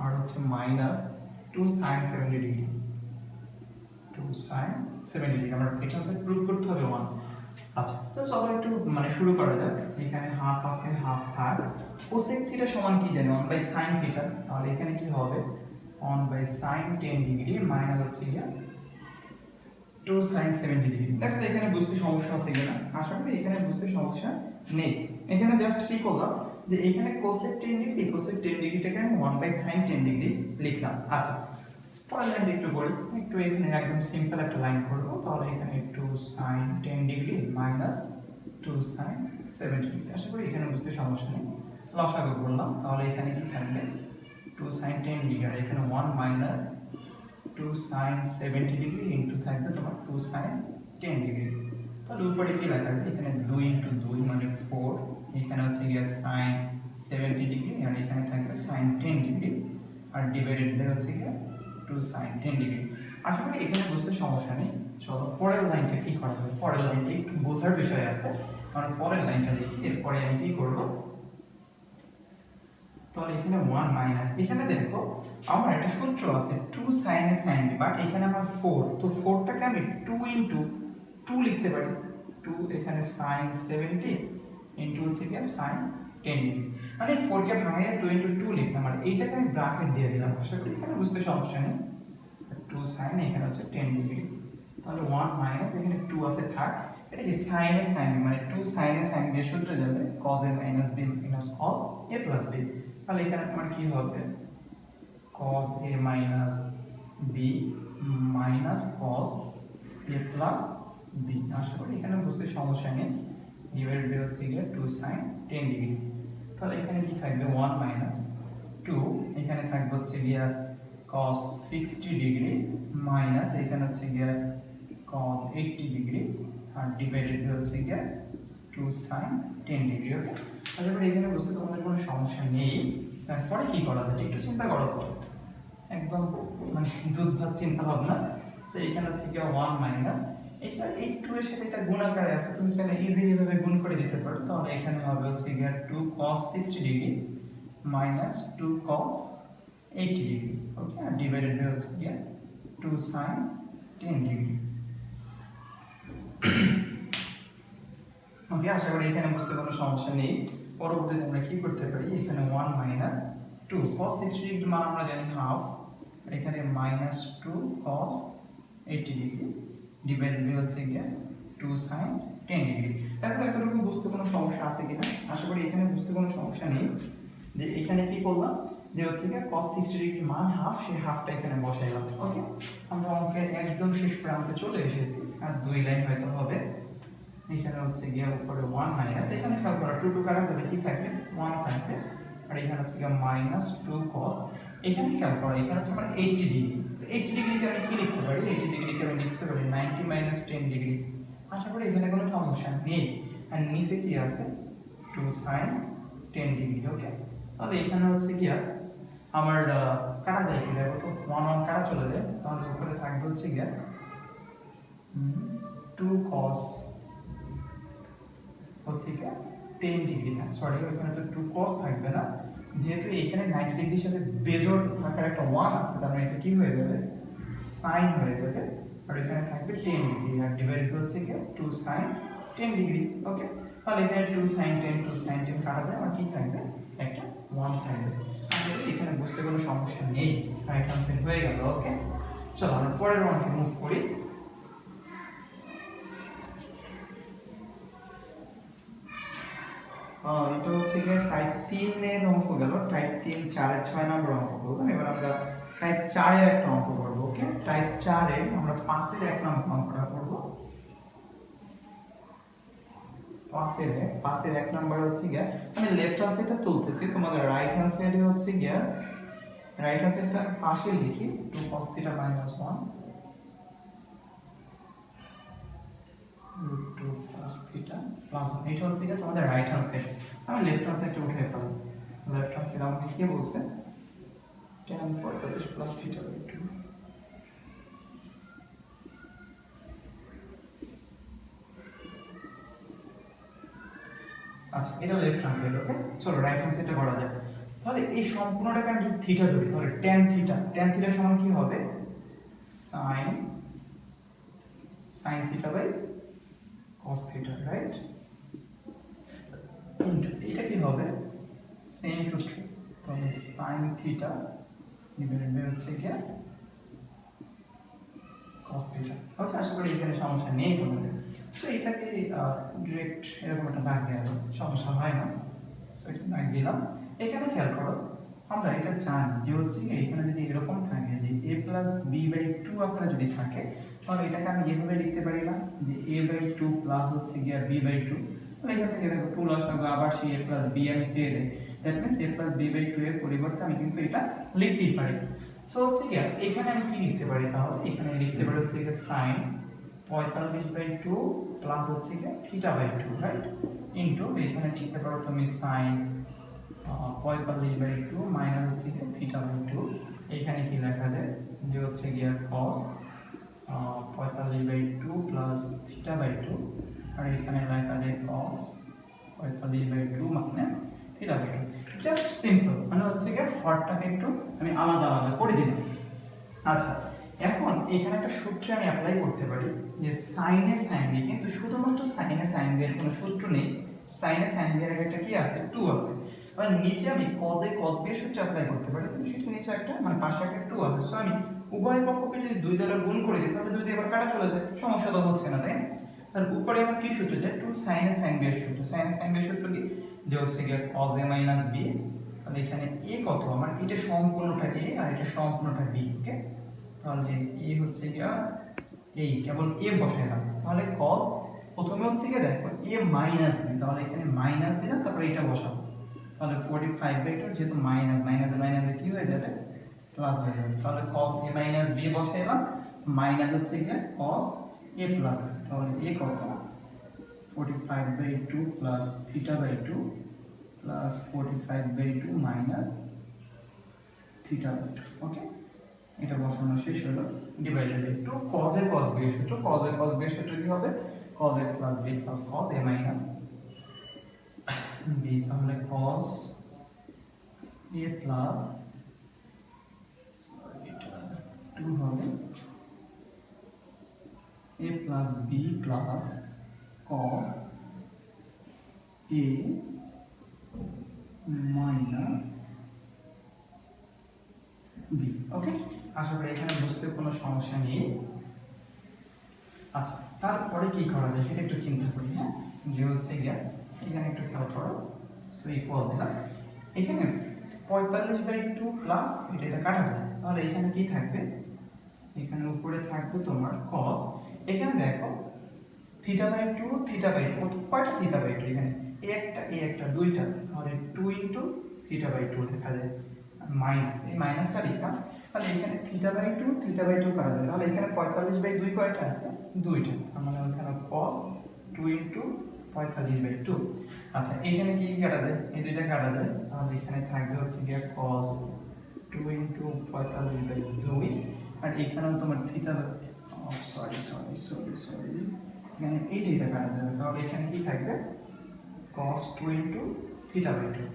আর হচ্ছে minus 2 sin 70 degree, 2 sin 70 degree আমার রাইট হ্যান্ড সাইড প্রুফ করতে হবে 1। আচ্ছা, তো চলো একটু শুরু করা যাক। এখানে হাফ আছে, হাফ থাক, কোসেক থিটা সমান কি জানি 1/sin থিটা, তাহলে এখানে কি হবে 1/sin 10 ডিগ্রি মাইনাস হচ্ছে গিয়ে 2 sin 70 ডিগ্রি। দেখো তো এখানে বুঝতে সমস্যা আছে কিনা, আশা করি এখানে বুঝতে সমস্যা নেই। এখানে জাস্ট কি করলাম যে এখানে cosec 10 ডিগ্রি, cosec 10 ডিগ্রিটাকে আমি 1/sin 10 ডিগ্রি লিখলাম। আচ্ছা, পরের লাইনটা একটু করি, একটু এখানে একদম সিম্পল একটা লাইন করব, তাহলে এখানে 2 sin 10 degree minus 2 sin 70 degree. আশা করি এখানে বুঝতে সমস্যা নেই। লসাগু করলাম, তাহলে এখানে কি থাকবে 2 sin 10 ডিগ্রি, আর এখানে 1 মাইনাস 2 sin 70 ডিগ্রি ইনটু থাকবে তোমার 2 sin 10 ডিগ্রি। তাহলে উপরে কি লেখা আছে, এখানে 2 ইনটু 2 মানে 4, এখানে হচ্ছে গিয়ে sin 70 ডিগ্রি, আর এখানে থাকবে sin 10 ডিগ্রি, আর ডিভাইডেড বাই হচ্ছে গিয়ে 2 sin 10 ডিগ্রি। আশা করি এখানে বুঝতে সমস্যা নেই। চলো পরের লাইনটা কি করা হবে, পরের লাইনটা একটু বোঝার বিষয় আছে, কারণ পরের লাইনটা দেখি এরপরে আমি কি করব। তাহলে এখানে 1 মাইনাস, এখানে দেখো আমার একটা সূত্র আছে 2 sin a sin b, but এখানে আমার 4, তো 4টাকে আমি 2 ইনটু 2 লিখতে পারি। 2 এখানে sin 70 ইনটু হচ্ছে কি sin 10 ডিগ্রি, মানে 4 কে ভাঙিয়ে 2 ইনটু 2 লিখলাম, আর এইটাকে আমি ব্র্যাকেট দিয়ে দিলাম। আশা করি এখানে বুঝতে সমস্যা নেই। 2 sin এখানে হচ্ছে 10 ডিগ্রি, তাহলে 1 মাইনাস এখানে 2 আছে থাক, এটা কি sin a sin b, মানে 2 sin a sin b এর সূত্রে যাবে cos a minus b minus cos a plus b। তাহলে এখানে তোমার কি হবে cos a minus b minus cos a plus b। আশা করি এখানে বুঝতে সমস্যা নেই। ডিভাইড বাই হচ্ছে গিয়ে 2 sin 10 ডিগ্রি, তাহলে এখানে কি থাকবে 1 মাইনাস 2, এখানে থাকবে হচ্ছে গিয়ে cos 60 ডিগ্রি মাইনাস এখানে হচ্ছে গিয়ে cos 80 ডিগ্রি, আর ডিভাইডেড বাই হচ্ছে গিয়ে 2 sin 10 ডিগ্রি। ওকে, তাহলে এখানে বুঝতে তোমাদের কোনো সমস্যা নেই। তারপরে কি করা যায় একটু চিন্তা করো তো, একদম দুধ ভাত চিন্তা ভাবনা। সো এখানে হচ্ছে কি 1 মাইনাস এটা এই 2 এর সাথে এটা গুণ আকারে আছে, তুমি চাইলে ইজিলি ভাবে গুণ করে দিতে পারো। তাহলে এখানে হবে হচ্ছে কি 2 cos 60 degree minus 2 cos 80 degree, okay, আর ডিভাইডেড বাই হচ্ছে কি 2 sin 10 ডিগ্রি। ওকে, আশা করি এখানে বুঝতে কোনো সমস্যা নেই। পরবর্তীতে আমরা কি করতে পারি, এখানে 1 মাইনাস 2 cos 60 ডিগ্রি মান আমরা জানি হাফ, এখানে minus 2 cos 80 degree divided by হচ্ছে কি 2 sin 10 ডিগ্রি। দেখো এতটুকু বুঝতে কোনো সমস্যা আছে কিনা, আশা করি এখানে বুঝতে কোনো সমস্যা নেই। যে এখানে কি করলাম যে হচ্ছে কি cos 60 ডিগ্রি মান হাফ, সেই হাফটা এখানে বসাইলাম। ওকে, আমরা অঙ্কের একদম শেষ প্রান্তে চলে এসেছি, আর 2 লাইন হয়তো হবে। এখানে হচ্ছে গিয়ে উপরে 1 মাইনাস, এখানে খেয়াল করো 2 কাটা যাবে, কি থাকবে 1 থাকবে, আর এখানে হচ্ছে গিয়ে মাইনাস 2 cos, এখানে খেয়াল করো এখানে হচ্ছে মানে 80 ডিগ্রি, তো 80 ডিগ্রিকে আমি কি লিখতে পারি, 80 ডিগ্রিকে আমি লিখতে পারি 90 মাইনাস 10 ডিগ্রি। আশা করি এখানে কোনো সমস্যা নেই। আর নিচে কি আছে 2 sin 10 ডিগ্রি। ওকে, তাহলে এখানে হচ্ছে কি আমার কাটা যায় কি, দেখো তো 1 1 কাটা চলে যায়, তাহলে উপরে থাকবে হচ্ছে গিয়ে 2 cos হচ্ছে কি 10 ডিগ্রি থাকে, সরি এখানে তো 2 cos থাকবে না, যেহেতু এখানে 90 ডিগ্রির সাথে বেজোড় আকারে একটা 1 আছে, তার মানে এটা কি হয়ে যাবে sin হয়ে যাবে, আর এখানে থাকবে 10 ডিগ্রি, আর ডিভাইড হচ্ছে কি 2 sin 10 ডিগ্রি। ওকে, তাহলে এখানে 2 sin 10 2 sin 10 কাটা যায়, আর কি থাকবে একটা 1 থাকবে। তাহলে এখানে বুঝতে কোনো সমস্যা নেই, রাইট আনসার হয়ে গেল। ওকে, চলো আমরা পরের অঙ্কে মুভ করি। এটা হচ্ছে গিয়ে টাইপ 3 এর অঙ্ক গেল, টাইপ 3 4 এর 6 নম্বর অঙ্ক করলাম। এবার আমরা টাইপ 4 এর একটা অঙ্ক করব। ওকে, টাইপ 4 এ আমরা 5 এর এক নম্বর অঙ্কটা করব। 5 এর এক নাম্বার হচ্ছে গিয়া, আমি লেফট হ্যান্ড সাইডটা তুলতেছি, তোমাদের রাইট হ্যান্ড সাইডে হচ্ছে গিয়া, রাইট হ্যান্ড সাইডটা পাশে লিখি 2 cos θ - 1 √2 cos θ প্লাস 1, এটা হচ্ছে গিয়া তোমাদের রাইট হ্যান্ড সাইড। আমি লেফট হ্যান্ড সাইডটা উঠিয়ে ফেললাম। লেফট হ্যান্ড সাইড আমাকে কি বলছে, tan 45 প্লাস θ/2। আচ্ছা, এটা লেফট হ্যান্ড সাইড। ওকে, চলো রাইট হ্যান্ড সাইডটা করা যাক। তাহলে এই সম্পূর্ণটাকে আমি থিটা ধরি, তাহলে tan θ সমান কি হবে, sin θ by cos θ, right? Into এটা কি হবে, সেম সূত্র, তাহলে sin θ ডিভাইডেড বাই হচ্ছে কি cos θ। ওকে, আশা করি এখানে সমস্যা নেই তোমাদের। সো এটাকে ডিরেক্ট এরকম একটা দাগ দেওয়া যাবে, সমস্যা হয় না। সো এটা দাগ দিলাম। এখানে খেয়াল করো, আমরা এটা জানি যে হচ্ছে এখানে যদি এরকম থাকে যে a প্লাস b বাই 2 আকারে যদি থাকে, তাহলে এটাকে আমি এভাবে লিখতে পারি না যে a বাই 2 প্লাস হচ্ছে গিয়া b বাই 2। তাহলে এখান থেকে দেখো 2 লসাগু আবার সেই a প্লাস b আমি পেয়ে যাই। That means a plus b by 2 এর পরিবর্তে আমি কিন্তু এটা লিখতেই পারি। সো হচ্ছে গিয়া এখানে আমি কি লিখতে পারি, তাহলে এখানে লিখতে পারি হচ্ছে গিয়া sin 45 বাই 2 প্লাস হচ্ছে গিয়া θ বাই 2, রাইট? ইনটু এখানে লিখতে পারো তুমি sin 45 বাই 2 মাইনাস হচ্ছে গিয়া θ বাই 2। এখানে কি লেখা যায় যে হচ্ছে গিয়া cos 45 বাই 2 প্লাস θ বাই 2, আর এখানে লেখা যায় cos 45 by 2 minus θ by 2। Just simple, মানে হচ্ছে গিয়া হরটাকে একটু আমি আলাদা আলাদা করে দিলাম। আচ্ছা, এখন এখানে একটা সূত্র আমি অ্যাপ্লাই করতে পারি যে সাইনে সাইন বি, কিন্তু শুধুমাত্র সাইনে সাইন বি এর কোনো সূত্র নেই। সাইনে সাইন বি এর একটা কি আছে, 2 আছে। আর নিচে আমি cos এ cos b এর সূত্র অ্যাপ্লাই করতে পারি, কিন্তু সেটা নিচে একটা মানে পাশে একটা 2 আছে। সো আমি উভয় পক্ষকে যদি 2 দ্বারা গুণ করে দিই, তাহলে 2 দিয়ে আবার কাটা চলে যায়, সমস্যা তো হচ্ছে না, তাই? তাহলে উপরে আমার কি সূত্র যায়, 2 সাইনে সাইন বি এর সূত্র। সাইনে সাইন বি এর সূত্র কি, যে হচ্ছে গিয়ে cos a মাইনাস b। তাহলে এখানে a কত, আমার এটা সম্পূর্ণটা a আর এটা সম্পূর্ণটা b। ওকে, তাহলে a হচ্ছে গিয়া এই কেবল a বসাইলাম, তাহলে cos প্রথমে হচ্ছে গিয়া দেখো a মাইনাস b, তাহলে এখানে মাইনাস দিলাম, তারপরে এটা বসাবো। তাহলে 45 বাই 2 যেহেতু মাইনাস মাইনাসে মাইনাসে কি হয়ে যাবে, প্লাস হয়ে যাবে। তাহলে cos a মাইনাস b বসাইলাম, মাইনাস হচ্ছে গিয়া cos a প্লাস b। তাহলে a কত, 45 by 2 plus θ by 2 plus 45 by 2 minus θ by 2। Okay, এটা বসানো শেষ হলো, divided by 2 cos a cos b এর সূত্র। cos a cos b এর সূত্র কি হবে, cos a plus b plus cos a minus b। তাহলে cos a প্লাস 2 হবে a plus b plus cos a minus b। ওকে, আশা করি এখানে বুঝতে কোনো সমস্যা নেই। আচ্ছা, তারপরে কি করা যায় সেটা একটু চিন্তা করি। হ্যাঁ, যে হচ্ছে গিয়া এখানে একটু খেয়াল করো। সো ইকুয়াল দিলাম, এখানে 45 বাই 2 প্লাস এটা কাটা যায়, তাহলে এখানে কি থাকবে, এখানে উপরে থাকবে তোমার cos। এখানে দেখো θ বাই 2 θ বাই 2 কয়টা θ বাই 2, এখানে a একটা দুইটা, তাহলে 2 ইনটু θ বাই 2 লেখা যায়, মাইনাস এই মাইনাসটা লিখলাম। তাহলে এখানে θ বাই 2 θ বাই 2 করা যায়, তাহলে এখানে 45 বাই 2 কয়টা আছে, দুইটা, তার মানে এখানে cos 2 ইনটু 45 বাই 2। আচ্ছা, এখানে কি কাটা যায়, এই দুইটা কাটা যায়, তাহলে এখানে থাকবে হচ্ছে গিয়া cos 2 ইনটু 45 বাই 2, আর এখানেও তোমার θ সরি এখানে এইটা কাটা যাবে, তাহলে এখানে কি থাকবে cos 2 ইনটু θ বাই 2।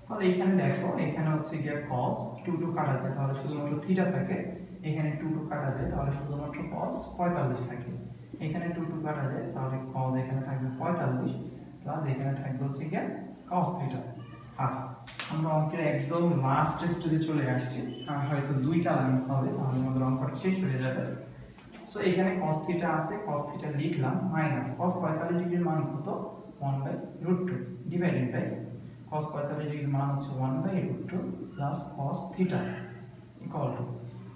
তাহলে এখানে দেখো এখানে হচ্ছে গিয়া cos 2 কাটা যায়, তাহলে শুধুমাত্র θ থাকে, এখানে 2 কাটা যায়, তাহলে শুধুমাত্র cos 45 থাকে। এখানে 2 কাটা যায়, তাহলে cos এখানে থাকবে 45 প্লাস এখানে থাকবে হচ্ছে গিয়া cos θ। আচ্ছা, আমরা অঙ্কের একদম লাস্ট স্টেজে চলে আসছি, আর হয়তো 2টা লাইন হবে, তাহলে আমাদের অঙ্কটা শেষ হয়ে যাবে। সো এখানে cos θ আছে, cos θ লিখলাম, মাইনাস cos 45 ডিগ্রির মান কত, 1/√2 ডিভাইডেড বাই cos 45 ডিগ্রির মান হচ্ছে 1/√2 প্লাস cos θ ইকুয়াল টু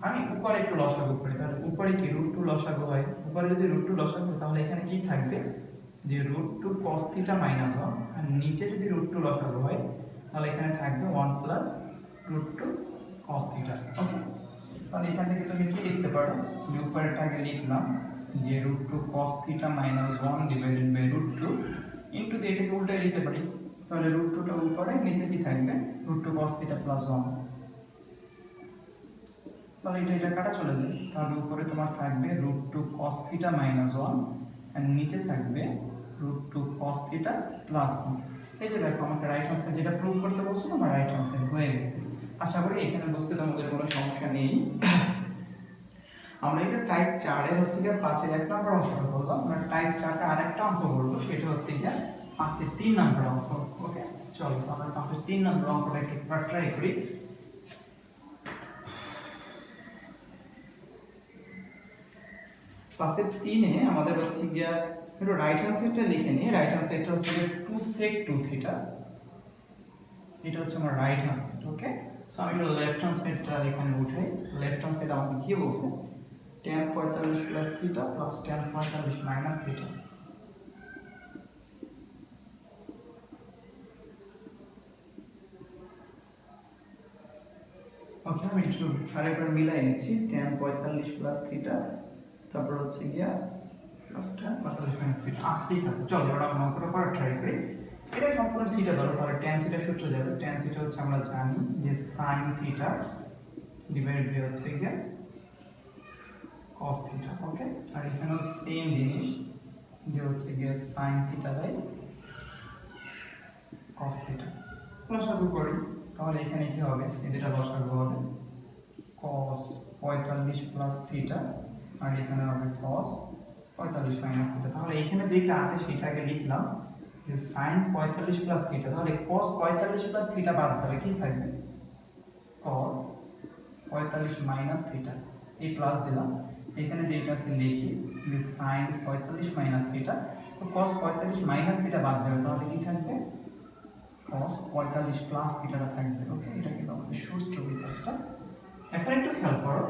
আমি উপরে একটু লসাগু করি, তাহলে উপরে কি √2 লসাগু হয়, উপরে যদি √2 লসাগু তাহলে এখানে কি থাকবে যে √2 cos θ - 1, আর নিচে যদি √2 লসাগু হয় তাহলে এখানে থাকবে 1 + √2 cos θ। ওকে, তাহলে এখান থেকে তুমি কি লিখতে পারো, যে উপরেরটাকে লিখলাম যে √2 cos θ - 1 ডিভাইডেড বাই √2 ইনটু এটাকে উল্টে দিতে পারি, তাহলে √2 টা উপরে, নিচে কি থাকবে √2 cos θ + 1, তাহলে এটা কাটা চলে যাবে, তাহলে উপরে তোমার থাকবে √2 cos θ - 1 আর নিচে থাকবে √2 cos θ + 1। এই যে দেখো আমাকে রাইট হ্যান্ড সাইড যেটা প্রুভ করতে বলছিল আমার রাইট হ্যান্ড সাইড হয়ে গেছে। আশা করি এখানে বুঝতে তোমাদের কোনো সমস্যা নেই। আমরা এটা টাইপ 4 এর হচ্ছে গিয়ে 5 এর 1 নম্বর অঙ্কটা করলাম, আমরা টাইপ 4 এর আরেকটা অঙ্ক করব, সেটা হচ্ছে গিয়ে 5 এর 3 নম্বর অঙ্ক। ওকে, চলো আমরা 5 এর 3 নম্বর অঙ্কটা একটু ট্রাই করি। 5 এর 3 এ আমাদের হচ্ছে গিয়ে একটু রাইট হ্যান্ড সাইডটা লিখে নিই। রাইট হ্যান্ড সাইডটা হচ্ছে গিয়ে 2 sec 2 θ, এটা হচ্ছে আমার রাইট হ্যান্ড সাইড। ওকে, সো আমি একটু লেফট হ্যান্ড সাইডটা এখানে উঠাই। লেফট হ্যান্ড সাইড আমাকে কি বলছে, tan 45 + θ + tan 45 - θ। ওকে, আমি একটু আরেকবার মিলাই নিচ্ছি, tan 45 + θ, তারপর হচ্ছে গিয়া + tan 45 - θ। আচ্ছা ঠিক আছে, চলো এবার আমরা অঙ্কটা করার ট্রাই করি। এটা সম্পূর্ণ থিটা ধরো, তাহলে tan θ সূত্র যাবে, tan θ হচ্ছে আমরা জানি যে sin θ ডিভাইড বাই হচ্ছে গিয়া cos θ। ওকে, আর এখানেও সেম জিনিস যে হচ্ছে গিয়া sin θ বাই cos θ। লসাগু করি, তাহলে এখানে কি হবে, এটা লসাগু হবে cos 45 + θ আর এখানে হবে cos 45 - θ। তাহলে এখানে যেটা আছে সেটাকে লিখলাম যে sin 45 + θ, তাহলে cos 45 + θ বাদ যাবে, কি থাকবে cos 45 - θ, এই প্লাস দিলাম, এখানে যেটা আছে লিখি যে sin 45 - θ, তো cos 45 - θ বাদ যাবে, তাহলে কি থাকবে cos 45 + θ থাকবে। ওকে, এটা কিন্তু আমাদের সূত্র বিকাশটা। এখন একটু খেয়াল করো,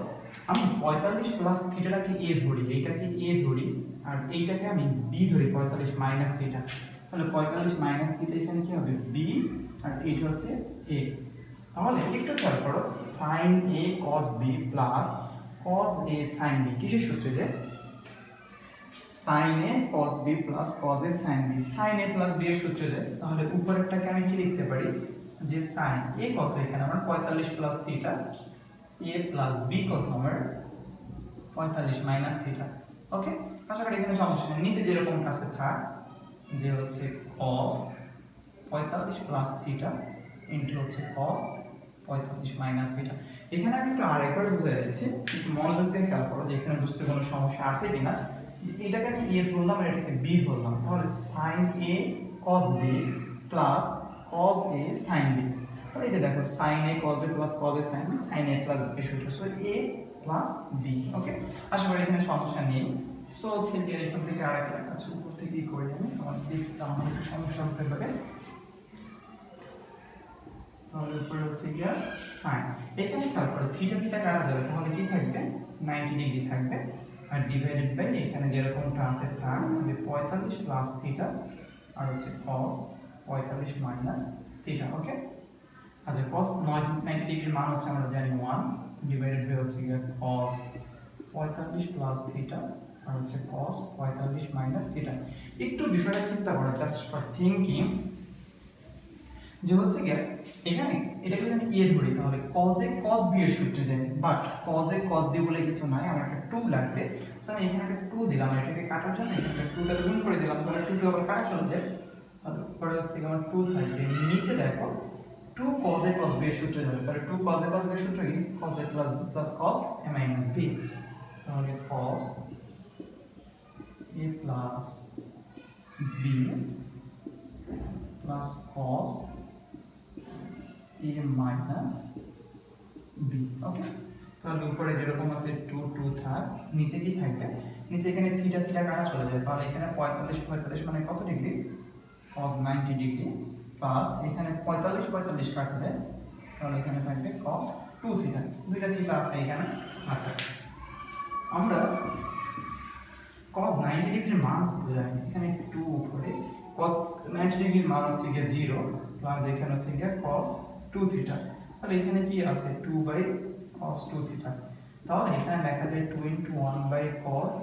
আমি 45 + θটাকে a ধরি, এইটাকে a ধরি, আর এইটাকে আমি b ধরি 45 - θ, তাহলে 45 - θ এখানে কি হবে b, আর এইটা হচ্ছে a। তাহলে একটু খেয়াল করো, sin a cos b plus cos a sin b কিসের সূত্রে যায়, sin a cos b plus cos a sin b, sin a plus b এর সূত্রে যায়। তাহলে উপরেরটাকে আমি কি লিখতে পারি যে sin a কত, এখানে আমার 45 + θ, a প্লাস b কত আমার 45 - θ। ওকে, আশা করি এখানে সমস্যা নেই, নিচে যেরকম আছে থাক, যে হচ্ছে cos 45 + θ ইনটু হচ্ছে cos 45 - θ। এখানে আমি একটু আরেকবার বুঝাই দিচ্ছি, একটু মনোযোগ দিয়ে খেয়াল করো যে এখানে বুঝতে কোনো সমস্যা আছে কিনা। যে এটাকে আমি a ধরলাম আর এটাকে b ধরলাম, তাহলে sin a cos b plus cos a sin b, তাহলে এই যে দেখো sin a cos b plus cos a sin b, sin a plus b সূত্র, সো a প্লাস b। ওকে, আশা করি এখানে সমস্যা নেই। সো হচ্ছে এখান থেকে আরেকটা কাছে উপর থেকেই করে আমি তোমার দেখতে আমার একটু সমস্যা হতে পারে। তাহলে উপরে হচ্ছে গিয়া sin, এখানে খেয়াল করো থিটা থিটা কাটা যাবে, তাহলে কি থাকবে 90 ডিগ্রি থাকবে, আর ডিভাইডেড বাই এখানে যেরকমটা আছে থাক, মানে 45 + θ আর হচ্ছে cos 45 - θ। ওকে, আচ্ছা cos 90 ডিগ্রির মান হচ্ছে আমরা জানি 1, ডিভাইডেড বাই হচ্ছে গিয়া cos 45 + θ আর হচ্ছে cos 45 - θ। একটু বিষয়টা চিন্তা করো, জাস্ট ফর থিংকিং, যে হচ্ছে গিয়া এখানে এটাকে যদি আমি a ধরি তাহলে cos a cos b এর সূত্রে যাই, but cos a cos b বলে কিছু নাই, আমার একটা 2 লাগবে। সো আমি এখানে একটা 2 দিলাম, এটাকে কাটার জন্য এখানে 2 দ্বারা গুণ করে দিলাম, তাহলে 2 আবার কাটা চলে যায়, তাহলে পরে হচ্ছে আমার 2 থাকবে। নিচে দেখো 2 cos a cos b এর সূত্রে যাবে, তাহলে 2 cos a cos b এর সূত্র কি cos a plus b plus cos a minus b, তাহলে cos a plus b plus cos a minus b। ওকে, তাহলে উপরে যেরকম আছে 2 2 থাক, নিচে কি থাকবে, নিচে এখানে থিটা থিটা কাটা চলে যায়, তাহলে এখানে 45 45 মানে কত ডিগ্রি cos 90 ডিগ্রি, প্লাস এখানে 45 45 কাটা যায়, তাহলে এখানে থাকবে cos 2 থিটা, দুইটা থিটা আছে এখানে, আচ্ছা, আমরা cos 90 ডিগ্রির মান কত জানি? এখানে 2 উপরে cos 90 ডিগ্রির মান হচ্ছে গিয়ে 0 প্লাস এখানে হচ্ছে গিয়ে cos 2 থিটা। তাহলে এখানে কি আছে 2/cos 2 থিটা। তাহলে এখানে লেখা যায় 2 * 1/cos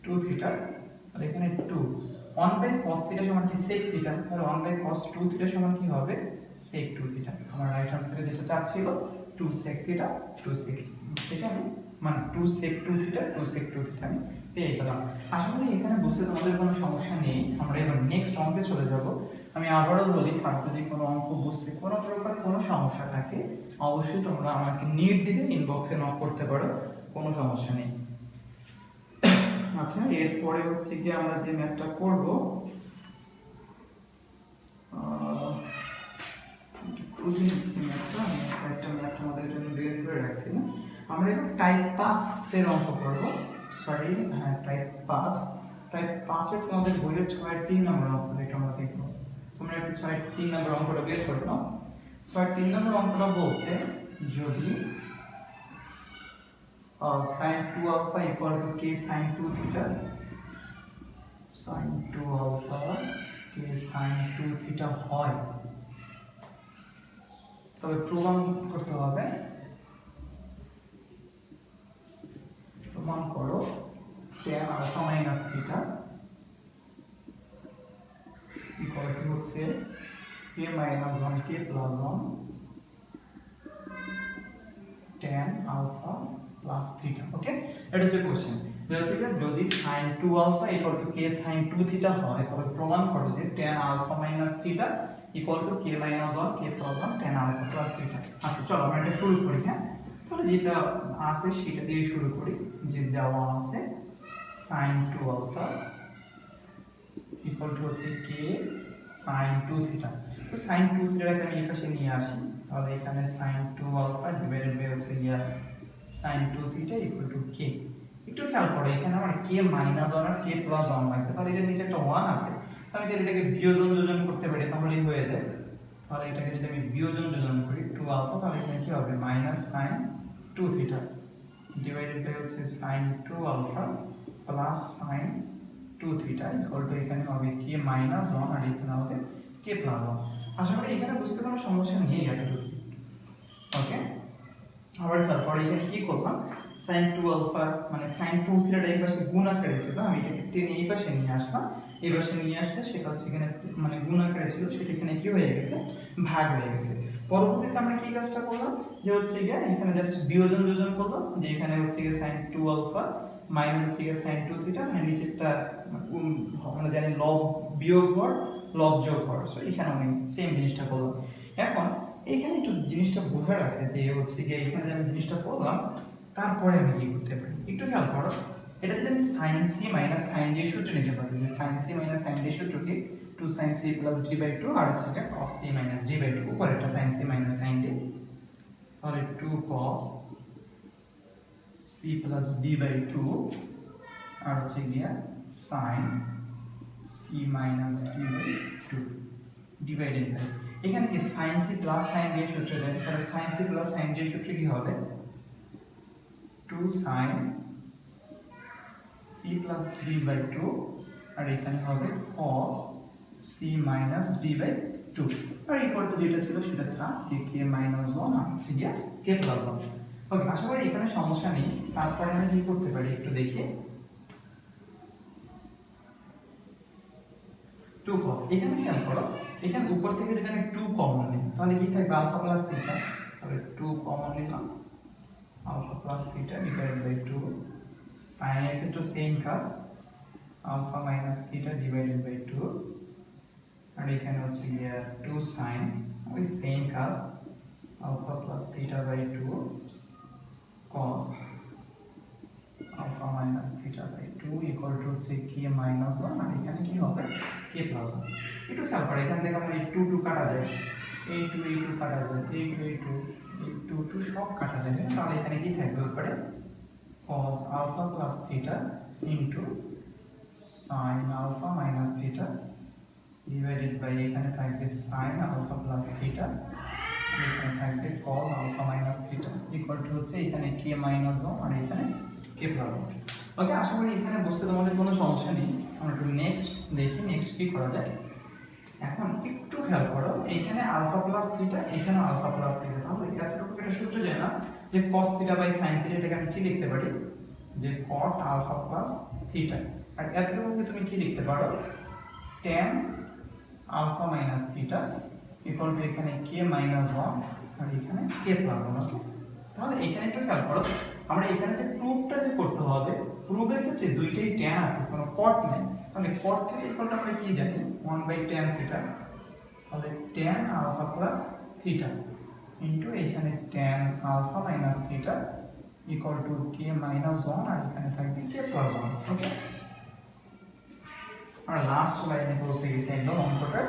2 থিটা। আর এখানে 2 1/cos থিটা সমান কি sec থিটা। তাহলে 1/cos 2 থিটা সমান কি হবে sec 2 থিটা। আমার রাইট আনসারে যেটা চাচ্ছিল 2 sec থিটা 2 sec থিটা আমি মানে 2 sec 2 থিটা 2 sec 2 থিটা আমি পেয়ে গেলাম। আশা করি এখানে বুঝতে তোমাদের কোনো সমস্যা নেই। আমরা এবার নেক্সট অঙ্কে চলে যাব। আমি আবারও বলি, আর যদি কোনো অঙ্ক বুঝতে কোনো প্রকার কোনো সমস্যা থাকে অবশ্যই তোমরা আমাকে নির্দ্বিধায় ইনবক্সে নক করতে পারো, কোনো সমস্যা নেই। আচ্ছা, এরপরে হচ্ছে কি আমরা যে ম্যাথটা করব, খুঁজে নিচ্ছি ম্যাথটা। আমি একটা ম্যাথ তোমাদের জন্য বের করে রাখছিলাম। আমরা এবার টাইপ 5 এর অঙ্ক করব। সরি, হ্যাঁ টাইপ 5। টাইপ 5 এর তোমাদের বইয়ের 6-3 নম্বর অঙ্ক এটা আমরা দেখব। তোমরা একটু 6-3 নম্বর অঙ্কটা বের করে নাও। 6-3 নম্বর অঙ্কটা বলছে যদি sin 2 alpha equal to k sin 2 theta, sin 2 alpha k sin 2 theta হয়, তবে প্রমাণ করতে হবে। প্রমাণ করো tan alpha minus theta equal to হচ্ছে k minus 1 k plus 1 tan alpha plus theta। ওকে, এটা হচ্ছে কোশ্চেন। এটা হচ্ছে যদি sin 2 alpha equal to k sin 2 theta হয় তবে প্রমাণ করো যে tan alpha minus theta equal to k minus 1 k plus 1 tan alpha plus theta। আচ্ছা চলো আমরা এটা শুরু করি। হ্যাঁ, তাহলে যেটা আছে সেটা দিয়ে শুরু করি। যে দেওয়া আছে sin 2 alpha equal to হচ্ছে k sin 2 theta। তো sin 2 theta কে আমি এই পাশে নিয়ে আসি। তাহলে এখানে sin 2 alpha divided by হচ্ছে sin 2 theta equal to k। একটু খেয়াল করো, এখানে আমার k minus 1 আর k plus 1 লাগবে। তাহলে এটার নিচে একটা 1 আছে, সো আমি যদি এটাকে বিয়োজন যোজন করতে পারি তাহলেই হয়ে যায়। তাহলে এটাকে যদি আমি বিয়োজন যোজন করি 2 alpha, তাহলে এখানে কি হবে minus sin 2 theta divided by হচ্ছে sin 2 alpha plus sin 2 theta equal to এখানে হবে k minus 1 আর এখানে হবে k plus 1। আশা করি এখানে বুঝতে কোনো সমস্যা নেই এতটুকু। ওকে, আবার খেয়াল করো এখানে কি করলাম, sin 2 alpha মানে sin 2 theta এই পাশে গুণ আকারে ছিল, আমি এটাকে টেনে এই পাশে নিয়ে আসলাম। এই পাশে নিয়ে আসলে সেটা হচ্ছে এখানে মানে গুণ আকারে ছিল, সেটা এখানে কি হয়ে গেছে ভাগ হয়ে গেছে। পরবর্তীতে আমরা কি কাজটা করলাম যে হচ্ছে এখানে জাস্ট বিয়োজন যোজন করলাম। যে এখানে হচ্ছে sin 2 alpha মাইনাস হচ্ছে sin 2 theta, মানে নিচেরটা আমরা জানি লব বিয়োগ হর লব যোগ হর, সো এখানে আমি সেম জিনিসটা করলাম। এখন এইখানে একটু জিনিসটা বোঝার আছে যে হচ্ছে এখানে আমি জিনিসটা করলাম, তারপরে আমি কি করতে পারি একটু খেয়াল করো। এটা যদি আমি sin c minus sin d সূত্র নিতে পারি, যে sin c minus sin d সূত্র কি 2 sin c plus d by 2 আর হচ্ছে cos c minus d by 2 উপরে একটা sin c minus sin d, তাহলে 2 cos c plus d by 2 আর হচ্ছে sin c minus d by 2 divided by এখানে কি sin c plus sin d এর সূত্র দেয়, তাহলে sin c plus sin d এর সূত্র কি হবে 2 sin c plus d by 2 আর এখানে হবে cos c minus d by 2 আর ইকুয়াল টু যেটা ছিল সেটা থাক, যে k minus 1 আর হচ্ছে k plus 1। ওকে, আশা করি এখানে সমস্যা নেই। তারপরে আমি কি করতে পারি একটু দেখি, 2 cos, এখানে খেয়াল করো এখানে উপর থেকে যদি আমি 2 কমন নিই তাহলে কি থাকবে আলফা প্লাস থিটা। তাহলে 2 কমন নিলাম, alpha plus theta divided by 2। sin এর ক্ষেত্রে সেম কাজ, alpha minus theta divided by 2 আর এখানে হচ্ছে 2 sin ওই সেম কাজ, alpha plus theta by 2 cos alpha minus theta by 2 equal to হচ্ছে k minus 1 আর এখানে কি হবে k plus 1। একটু খেয়াল করো এখান থেকে আমরা এই 2 2 কাটা যায়, এই 2 এই 2 কাটা যায়, এই 2 এই 2 এই 2 2 সব কাটা যায়। তাহলে এখানে কি থাকবে উপরে cos alpha plus theta into sin alpha minus theta divided by এখানে থাকবে sin alpha plus theta এখানে থাকবে cos alpha minus theta equal to হচ্ছে এখানে k মাইনাস 1 আর এখানে k প্লাস 1। ওকে, আশা করি এখানে বুঝতে তোমাদের কোনো সমস্যা নেই। আমরা একটু নেক্সট দেখি নেক্সট কি করা যায়। এখন একটু খেয়াল করো, এখানে আলফা প্লাস থিটা, এখানে আলফা প্লাস থিটা, তাহলে এতটুকু এটা সূত্র যায় না যে cos theta by sin theta, এটাকে আমি কি লিখতে পারি যে cot আলফা প্লাস থিটা। আর এতটুকুকে তুমি কি লিখতে পারো tan alpha minus theta equal to এখানে k মাইনাস 1 আর এখানে k প্লাস 1। ওকে, তাহলে এখানে একটু খেয়াল করো, আমরা এখানে যে প্রুফটা যে করতে হবে, প্রুফের ক্ষেত্রে দুইটাই tan আছে, কোনো cot নেই। তাহলে cot থিটা ইকুয়াল টু আমরা কি জানি 1/tan থিটা, তাহলে tan alpha plus theta into এখানে tan alpha minus theta equal to k minus 1 আর এখানে থাকবে k প্লাস 1। ওকে, আমরা লাস্ট লাইনে পৌঁছে গেছি একদম অঙ্কটার,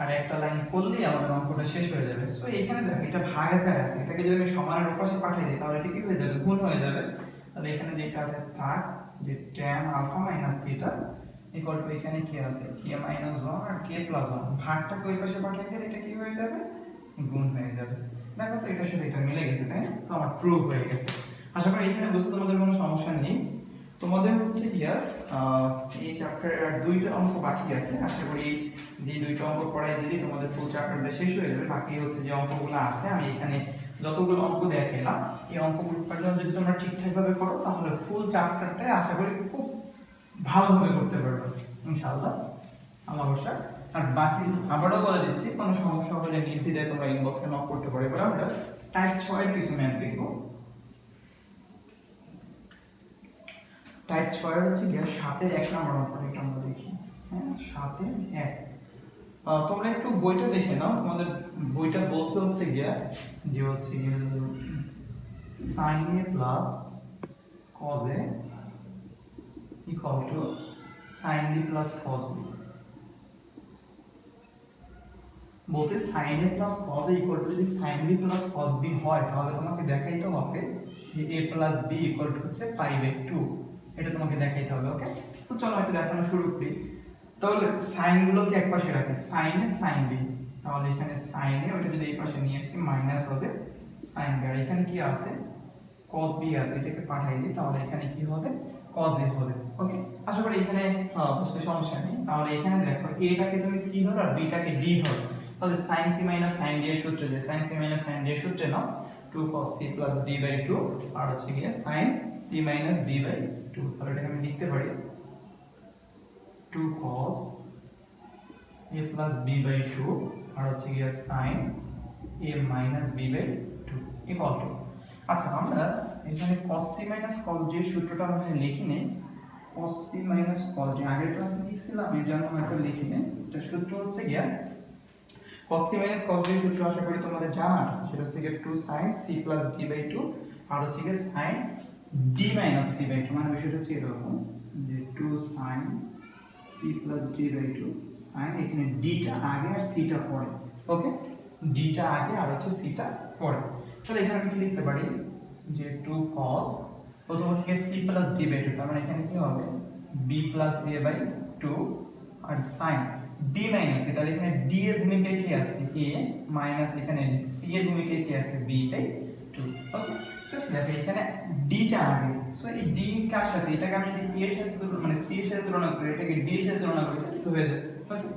আর একটা লাইন করলেই আমাদের অঙ্কটা শেষ হয়ে যাবে। সো এখানে দেখো এটা ভাগ আকারে আছে, এটাকে যদি আমি সমানের ওপাশে পাঠিয়ে দিই তাহলে এটা কি হয়ে যাবে, গুণ হয়ে যাবে। তাহলে এখানে যেটা আছে থাক যে tan alpha minus theta equal to এখানে কি আছে k মাইনাস 1 আর k প্লাস 1, ভাগটাকে ওই পাশে পাঠিয়ে দিলে এটা কি হয়ে যাবে, গুণ হয়ে যাবে। দেখো তো এটার সাথে এটা মিলে গেছে, তাই তো আমার প্রুফ হয়ে গেছে। আশা করি এখানে বুঝতে তোমাদের কোনো সমস্যা নেই। তোমাদের হচ্ছে গিয়া এই চ্যাপ্টারের আর দুইটা অঙ্ক বাকি আছে। আশা করি যে দুইটা অঙ্ক পড়াই দিলে তোমাদের ফুল চ্যাপ্টারটা শেষ হয়ে যাবে। বাকি হচ্ছে যে অঙ্কগুলো আছে, আমি এখানে যতগুলো অঙ্ক দেখাইলাম এই অঙ্কগুলো যদি তোমরা ঠিকঠাক ভাবে করো তাহলে ফুল চ্যাপ্টারটাই আশা করি খুব ভালোভাবে করতে পারবে ইনশাআল্লাহ, আমার আশা। আর বাকি আবারও বলে দিচ্ছি, কোনো সমস্যা হলে নির্দ্বিধায় তোমরা ইনবক্সে নক করতে পারো। এবার আমরা টাইপ 6 এর কিছু ম্যাথ দেখবো। টাইপ 6 এর হচ্ছে গিয়ে 7 এর 1 নম্বর অঙ্ক, এটা আমরা দেখি। হ্যাঁ, 7 এর 1। তোমরা একটু বইটা দেখে নাও, তোমাদের বইটা বলছে হচ্ছে গিয়া যে হচ্ছে sin a plus cos a equal to sin b plus cos b। বলছে sin a plus cos a equal to যদি sin b plus cos b হয় তাহলে তোমাকে দেখাইতে হবে যে a plus b equal to হচ্ছে π/2, এটা তোমাকে দেখাইতে হবে। ওকে, তো চলো এটা দেখানো শুরু করি। তাহলে সাইন গুলোকে একপাশে রাখি, sin a sin b, তাহলে এখানে sin a ওটা যদি এই পাশে নিয়ে আসি মাইনাস হবে sin b, আর এখানে কি আছে cos b আছে, এটাকে পাঠিয়ে দিই তাহলে এখানে কি হবে cos a হবে। ওকে, আশা করি এখানে বুঝতে সমস্যা নেই। তাহলে এখানে দেখো এটাকে তুমি c ধরো আর b টাকে d ধরো, তাহলে sin c minus sin d এর সূত্র যে sin c minus sin d এর সূত্রে নাও 2 cos c plus d/2 আর হচ্ছে কি sin c minus d/2। তাহলে এটাকে আমি লিখতে পারি 2 cos a plus b/2 আর হচ্ছে কি sin a minus b/2 equal to। আচ্ছা, আমরা এখানে cos c minus cos d এর সূত্রটা আমরা লিখি নেই। cos c minus cos d আগের ক্লাসে লিখছিলাম, এর জন্য হয়তো লিখি নেই। এটা সূত্র হচ্ছে গিয়া cos c minus cos d এর সূত্র আশা করি তোমাদের জানা আছে, সেটা হচ্ছে গিয়া 2 sin c plus d/2 আর হচ্ছে গিয়া sin d minus c/2। মানে বিষয়টা হচ্ছে এরকম যে 2 sin c plus d/2 sin, এখানে d টা আগে আর c টা পরে। ওকে, d টা আগে আর হচ্ছে c টা পরে। তাহলে এখানে আমি কি লিখতে পারি যে 2 cos, প্রথম হচ্ছে c plus d/2, তার মানে এখানে কি হবে b plus a/2 R sin d minus a, তাহলে এখানে d এর ভূমিকায় কি আছে a মাইনাস এখানে c এর ভূমিকায় কি আছে b/2। ওকে, জাস্ট দেখো এখানে d টা আগে, সো এই d কার সাথে, এটাকে আমি যদি a এর সাথে মানে c এর সাথে তুলনা করি, এটাকে d এর সাথে তুলনা করি তাহলে তো হয়ে যাবে। ওকে,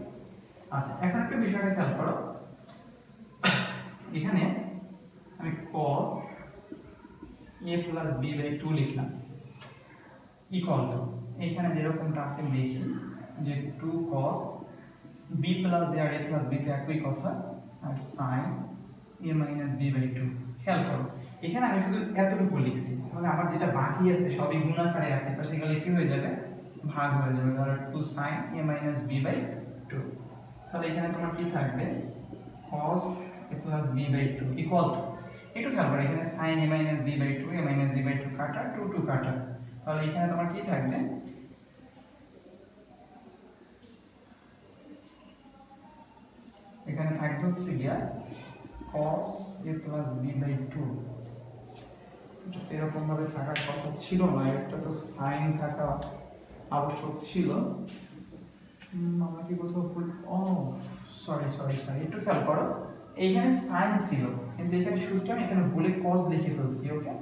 আচ্ছা এখন একটা বিষয়টা খেয়াল করো, এখানে আমি cos a plus b/2 লিখলাম ইকুয়াল টু এখানে যেরকমটা আছে লিখি যে 2 cos b plus a R a plus b তো একই কথা আর sin a minus b/2। খেয়াল করো এখানে আমি শুধু এতটুকু লিখছি, তাহলে আমার যেটা বাকি আছে সবই গুণ আকারে আছে, পাশে গেলে কি হয়ে যাবে ভাগ হয়ে যাবে। তাহলে 2 sin a minus b/2, তাহলে এখানে তোমার কি থাকবে cos a plus b/2 equal to, একটু খেয়াল করো এখানে sin a minus b/2 a minus b/2 কাটা 2 কাটা, তাহলে এখানে তোমার কি থাকবে এখানে থাকবে হচ্ছে গিয়া cos a plus b/2। এটা এরকম ভাবে থাকার কথা ছিল না, একটা তো sin থাকা আবশ্যক ছিল। আমরা কি কোথাও ভুল, ও সরি একটু খেয়াল করো এইখানে সাইন ছিল কিন্তু এখানে সূত্র আমি এখানে ভুলে cos লিখে ফেলছি ওকে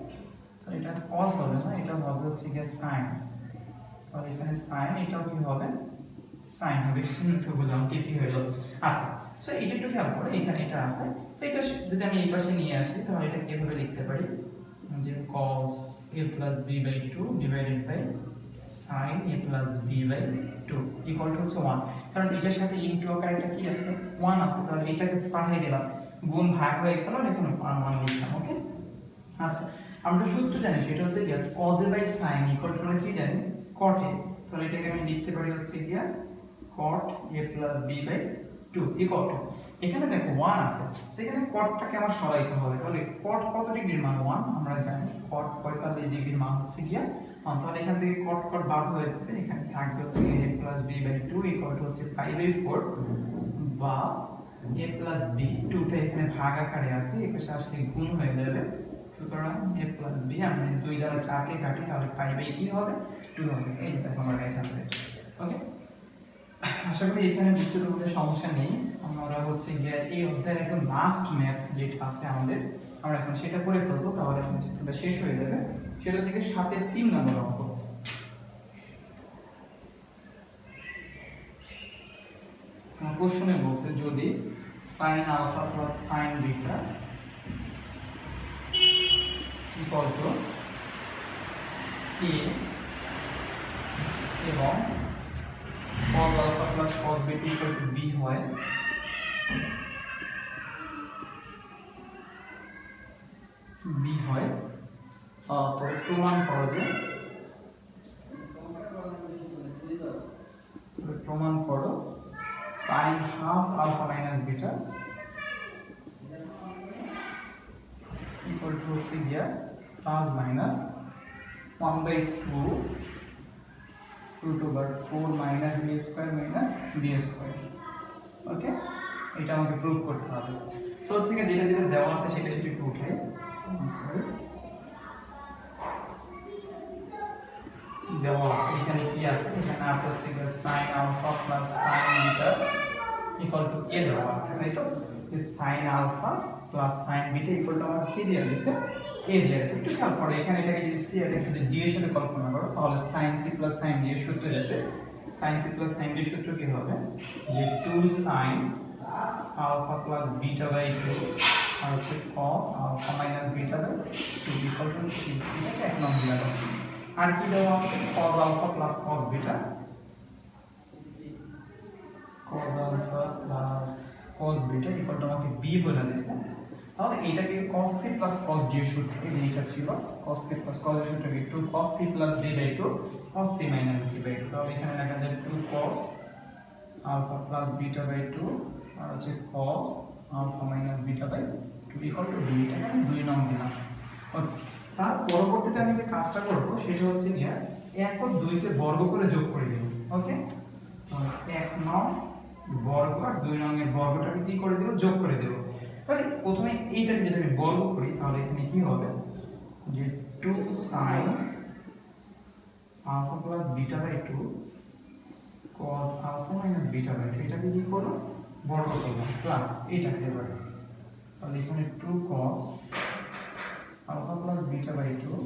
তো এটা cos হবে না এটা হবে হচ্ছে গিয়ে sin তাহলে এখানে sin এটাও কি হবে sin হবে শুনতে বললাম কি হলো আচ্ছা সো এটা একটু খেয়াল করো এখানে এটা আছে সো এটা যদি আমি এই পাশে নিয়ে আসি তাহলে এটা কিভাবে লিখতে পারি যে cos a plus b by 2 divided by sin a plus b by 2 equal to হচ্ছে 1 কারণ এটার সাথে ইনটু আকারে একটা কি আছে 1 আছে তাহলে এটাকে পাঠিয়ে দিলাম গুণ ভাগ হয়ে গেল এখানে 1 লিখলাম ওকে আচ্ছা আমরা সূত্র জানি সেটা হচ্ছে কি cos a by sin equal to আমরা কি জানি cot a তাহলে এটাকে আমি লিখতে পারি হচ্ছে কি cot a plus b by 2 equal to এখানে দেখো 1 আছে সেখানে cotটাকে আমার সরাইতে হবে তাহলে cot কত ডিগ্রির মান 1 আমরা জানি cot 45 ডিগ্রির মান হচ্ছে কি তাহলে এখান থেকে cot বাদ হয়ে যাবে এখানে থাকবে হচ্ছে a plus b by 2 equal to হচ্ছে pi by 4 বা a plus b 2টা এখানে ভাগ আকারে আছে এর পাশে আসলে গুণ হয়ে যাবে সুতরাং a plus b আমরা 2 দ্বারা 4 কে কাটি তাহলে pi by কি হবে 2 হবে এই দেখো আমার রাইট आंसर ওকে আশা করি এখানে বুঝতে কোনো সমস্যা নেই আমরা হচ্ছে গিয়ে এই অধ্যায়ের একদম লাস্ট ম্যাথ যেটা আছে আমাদের আমরা এখন সেটা করে ফেলবো তাহলে এটা শেষ হয়ে যাবে সেটা হচ্ছে 7 এর 3 নম্বর অঙ্ক কোশ্চেনে বলছে যদি sin alpha plus sin beta equal to a এবং cos alpha plus cos beta equal to b হয় তো প্রমাণ করো যে প্রমাণ করো sin half alpha minus beta equal to হচ্ছে গিয়া plus minus 1 by 2 root over 4 minus b square minus b square ওকে এটা আমাকে প্রুফ করতে হবে সো হচ্ছে কি যেটা যেটা দেওয়া আছে সেটা একটু উঠাই সরি দেওয়া আছে এখানে কি আছে এখানে আছে হচ্ছে যে sin alpha plus sin beta equal to a দেওয়া আছে তাই তো sin alpha plus sin beta equal to আমার কি দেয়া আছে a দেয়া আছে একটু খেয়াল করো এখানে এটাকে যদি c এটাকে যদি d এর সাথে কল্পনা করো তাহলে sin c plus sin d এর সূত্র যাবে sin c plus sin d এর সূত্র কি হবে যে 2 sin alpha plus beta by 2 আর হচ্ছে cos alpha minus beta by 2 equal to এটা এক নম্বর দিলাম আর কি দেওয়া আছে cos alpha plus cos beta cos alpha plus cos beta equal to আমাকে b বলে দিয়েছে তাহলে এটাকে cos c plus cos d এর সূত্র এইটা ছিল cos c plus cos এর সূত্র কি 2 cos c plus d by 2 cos c minus d by 2 তাহলে এখানে লেখা যায় 2 cos alpha plus beta by 2 আর হচ্ছে cos alpha minus beta by 2 equal to b এটাকে আমি 2 নং দিলাম ওকে তার পরবর্তীতে আমি যে কাজটা করব সেটা হচ্ছে কি 1 ও 2 কে বর্গ করে যোগ করে দেব ওকে 1 নং বর্গ আর 2 নং এর বর্গটাকে কি করে দেব যোগ করে দেব তাহলে প্রথমে এইটাকে যদি আমি বর্গ করি তাহলে এখানে কি হবে যে 2 sin alpha plus beta by 2 cos alpha minus beta by 2 এটাকে কি করব বর্গ করব প্লাস এইটাকে এবার তাহলে এখানে 2 cos alpha plus beta by 2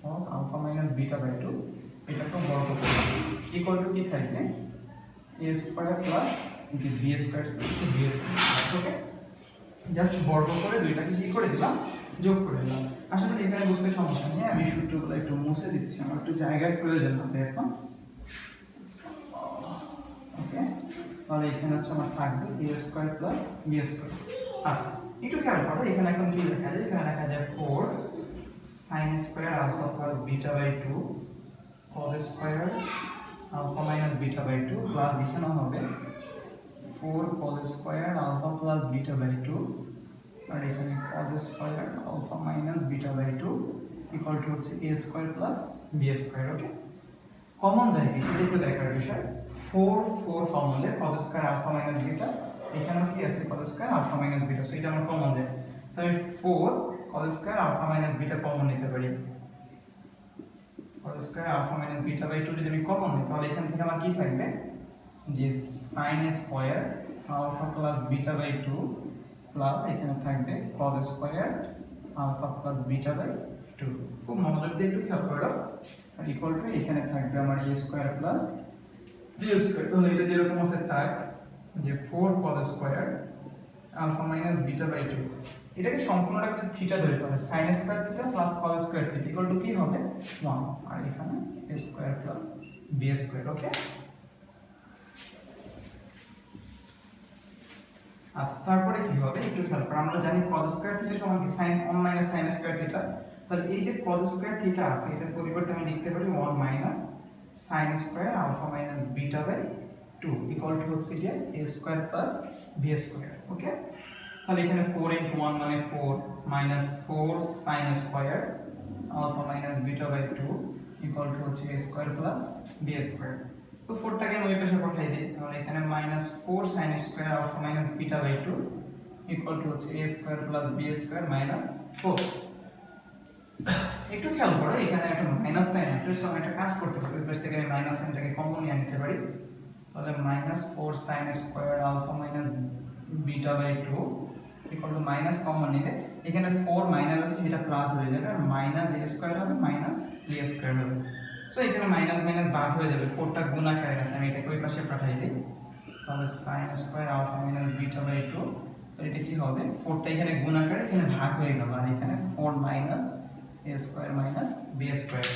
cos alpha minus beta by 2 এটাকে বর্গ করব ইকুয়াল টু কি থাকবে a স্কয়ার প্লাস যে b স্কয়ার b স্কয়ার ওকে জাস্ট বর্গ করে দুইটাকে কি করে দিলাম যোগ করে দিলাম আসলে এখানে বুঝতে সমস্যা নেই আমি সূত্রগুলো একটু মুছে দিচ্ছি আমার একটু জায়গার প্রয়োজন হবে এখন ওকে তাহলে এখানে হচ্ছে আমার থাকবে a square plus b square আচ্ছা একটু খেয়াল করো এখানে এখন কি লেখা যায় এখানে লেখা যায় 4 sin square alpha plus beta by 2 cos square alpha minus beta by 2 plus এখানে হবে 4 cos square alpha plus beta by 2 আর এখানে cos square alpha minus beta by 2 equal to হচ্ছে a square plus b square okay common যায় কি সেটা একটু দেখার বিষয় 4 4 formula cos square alpha minus beta এখানে কি আছে cos square alpha minus beta so এটা আমার কমন যায় সো আমি 4 cos square alpha minus beta common নিতে পারি cos square alpha minus beta by 2 যদি আমি কমন নিই তাহলে এখান থেকে আমার কি থাকবে যে sin square alpha plus beta by 2 plus এখানে থাকবে cos square alpha plus beta by 2। খুব মনোযোগ দিয়ে একটু খেয়াল করো। আর ইকুয়াল টু এখানে থাকবে আমার a square plus b square. তাহলে এটা যেরকম আছে থাক যে 4 cos square alpha minus beta by 2। এটাকে সম্পূর্ণটা কিন্তু থিটা ধরতে হবে। sin square theta plus cos square theta equal to কি হবে 1। আর এখানে a square plus b square. Okay, আচ্ছা তারপরে কি হবে একটু খেয়াল করো। আমরা জানি cos স্কয়ার থিটা সমান কি sin 1 minus sin square theta. তাহলে এই যে cos স্কয়ার থিটা আছে এটার পরিবর্তে আমি লিখতে পারি 1 minus sin square alpha minus beta by 2 equal to হচ্ছে কি a square plus b square. Okay, তাহলে এখানে 4 into 1 মানে 4 minus 4 sin square alpha minus beta by 2 equal to হচ্ছে a square plus b square. তো 4 টাকে ওই পাশে পাঠিয়ে দিই। তাহলে এখানে minus 4 sin square alpha minus beta by 2 equal to হচ্ছে a square plus b square minus 4। একটু খেয়াল করো এখানে একটা মাইনাস সাইন আছে, সো আমি একটা কাজ করতে পারি। ওই পাশ থেকে আমি মাইনাস সাইনটাকে কমন নিয়ে নিতে পারি। তাহলে minus 4 sin square alpha minus beta by 2 equal to minus common নিলে এখানে 4 মাইনাস আছে এটা প্লাস হয়ে যাবে আর মাইনাস a স্কয়ার হবে মাইনাস b স্কয়ার হবে। সো এখানে মাইনাস মাইনাস বাদ হয়ে যাবে, 4টা গুণ আকারে আছে, আমি এটাকে ওই পাশে পাঠিয়ে দিই। তাহলে sin square alpha minus beta by 2 এটা কি হবে 4টা এখানে গুণ আকারে এখানে ভাগ হয়ে গেল আর এখানে 4 minus a square minus b square.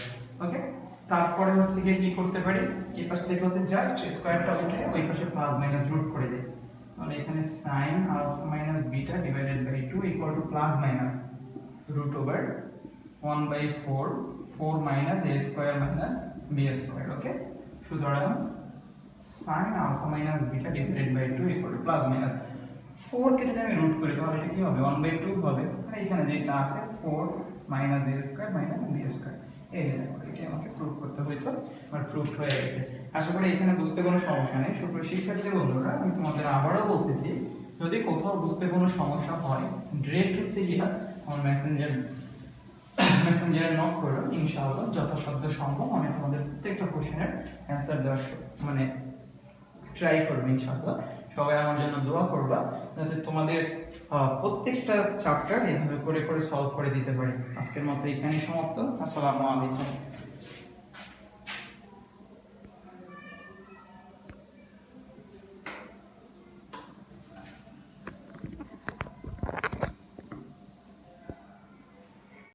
Okay, তারপরে হচ্ছে কি করতে পারি এই পাশ থেকে হচ্ছে জাস্ট স্কয়ারটা উঠে ওই পাশে প্লাস মাইনাস রুট করে দেই। তাহলে এখানে sin alpha minus beta divided by 2 equal to plus minus root over 1/4 4 minus a square minus b square. Okay, সুতরাং sin alpha minus beta divided by 2 equal to plus minus 4 কে যদি আমি root করি তাহলে এটা কি হবে 1/2 হবে। আর এখানে যেটা আছে 4 minus a square minus b square. এই দেখো এটা আমাকে প্রুফ করতে হইতো, বাট প্রুফ হয়ে গেছে। আশা করি এখানে বুঝতে কোনো সমস্যা নেই। সুপ্রিয় শিক্ষার্থী বন্ধুরা, আমি তোমাদের আবারও বলতেছি যদি কোথাও বুঝতে কোনো সমস্যা হয় ডিরেক্ট হচ্ছে গিয়া আমার মেসেঞ্জারে নক করো, ইনশাআল্লাহ যথাসাধ্য সম্ভব আমি তোমাদের প্রত্যেকটা কোশ্চেনের অ্যান্সার দেওয়ার মানে ট্রাই করবো ইনশাআল্লাহ। সবাই আমার জন্য দোয়া করবা যাতে তোমাদের প্রত্যেকটা চ্যাপ্টার এভাবে করে করে সলভ করে দিতে পারি। আজকের মতো এখানেই সমাপ্ত। আসসালামু আলাইকুম।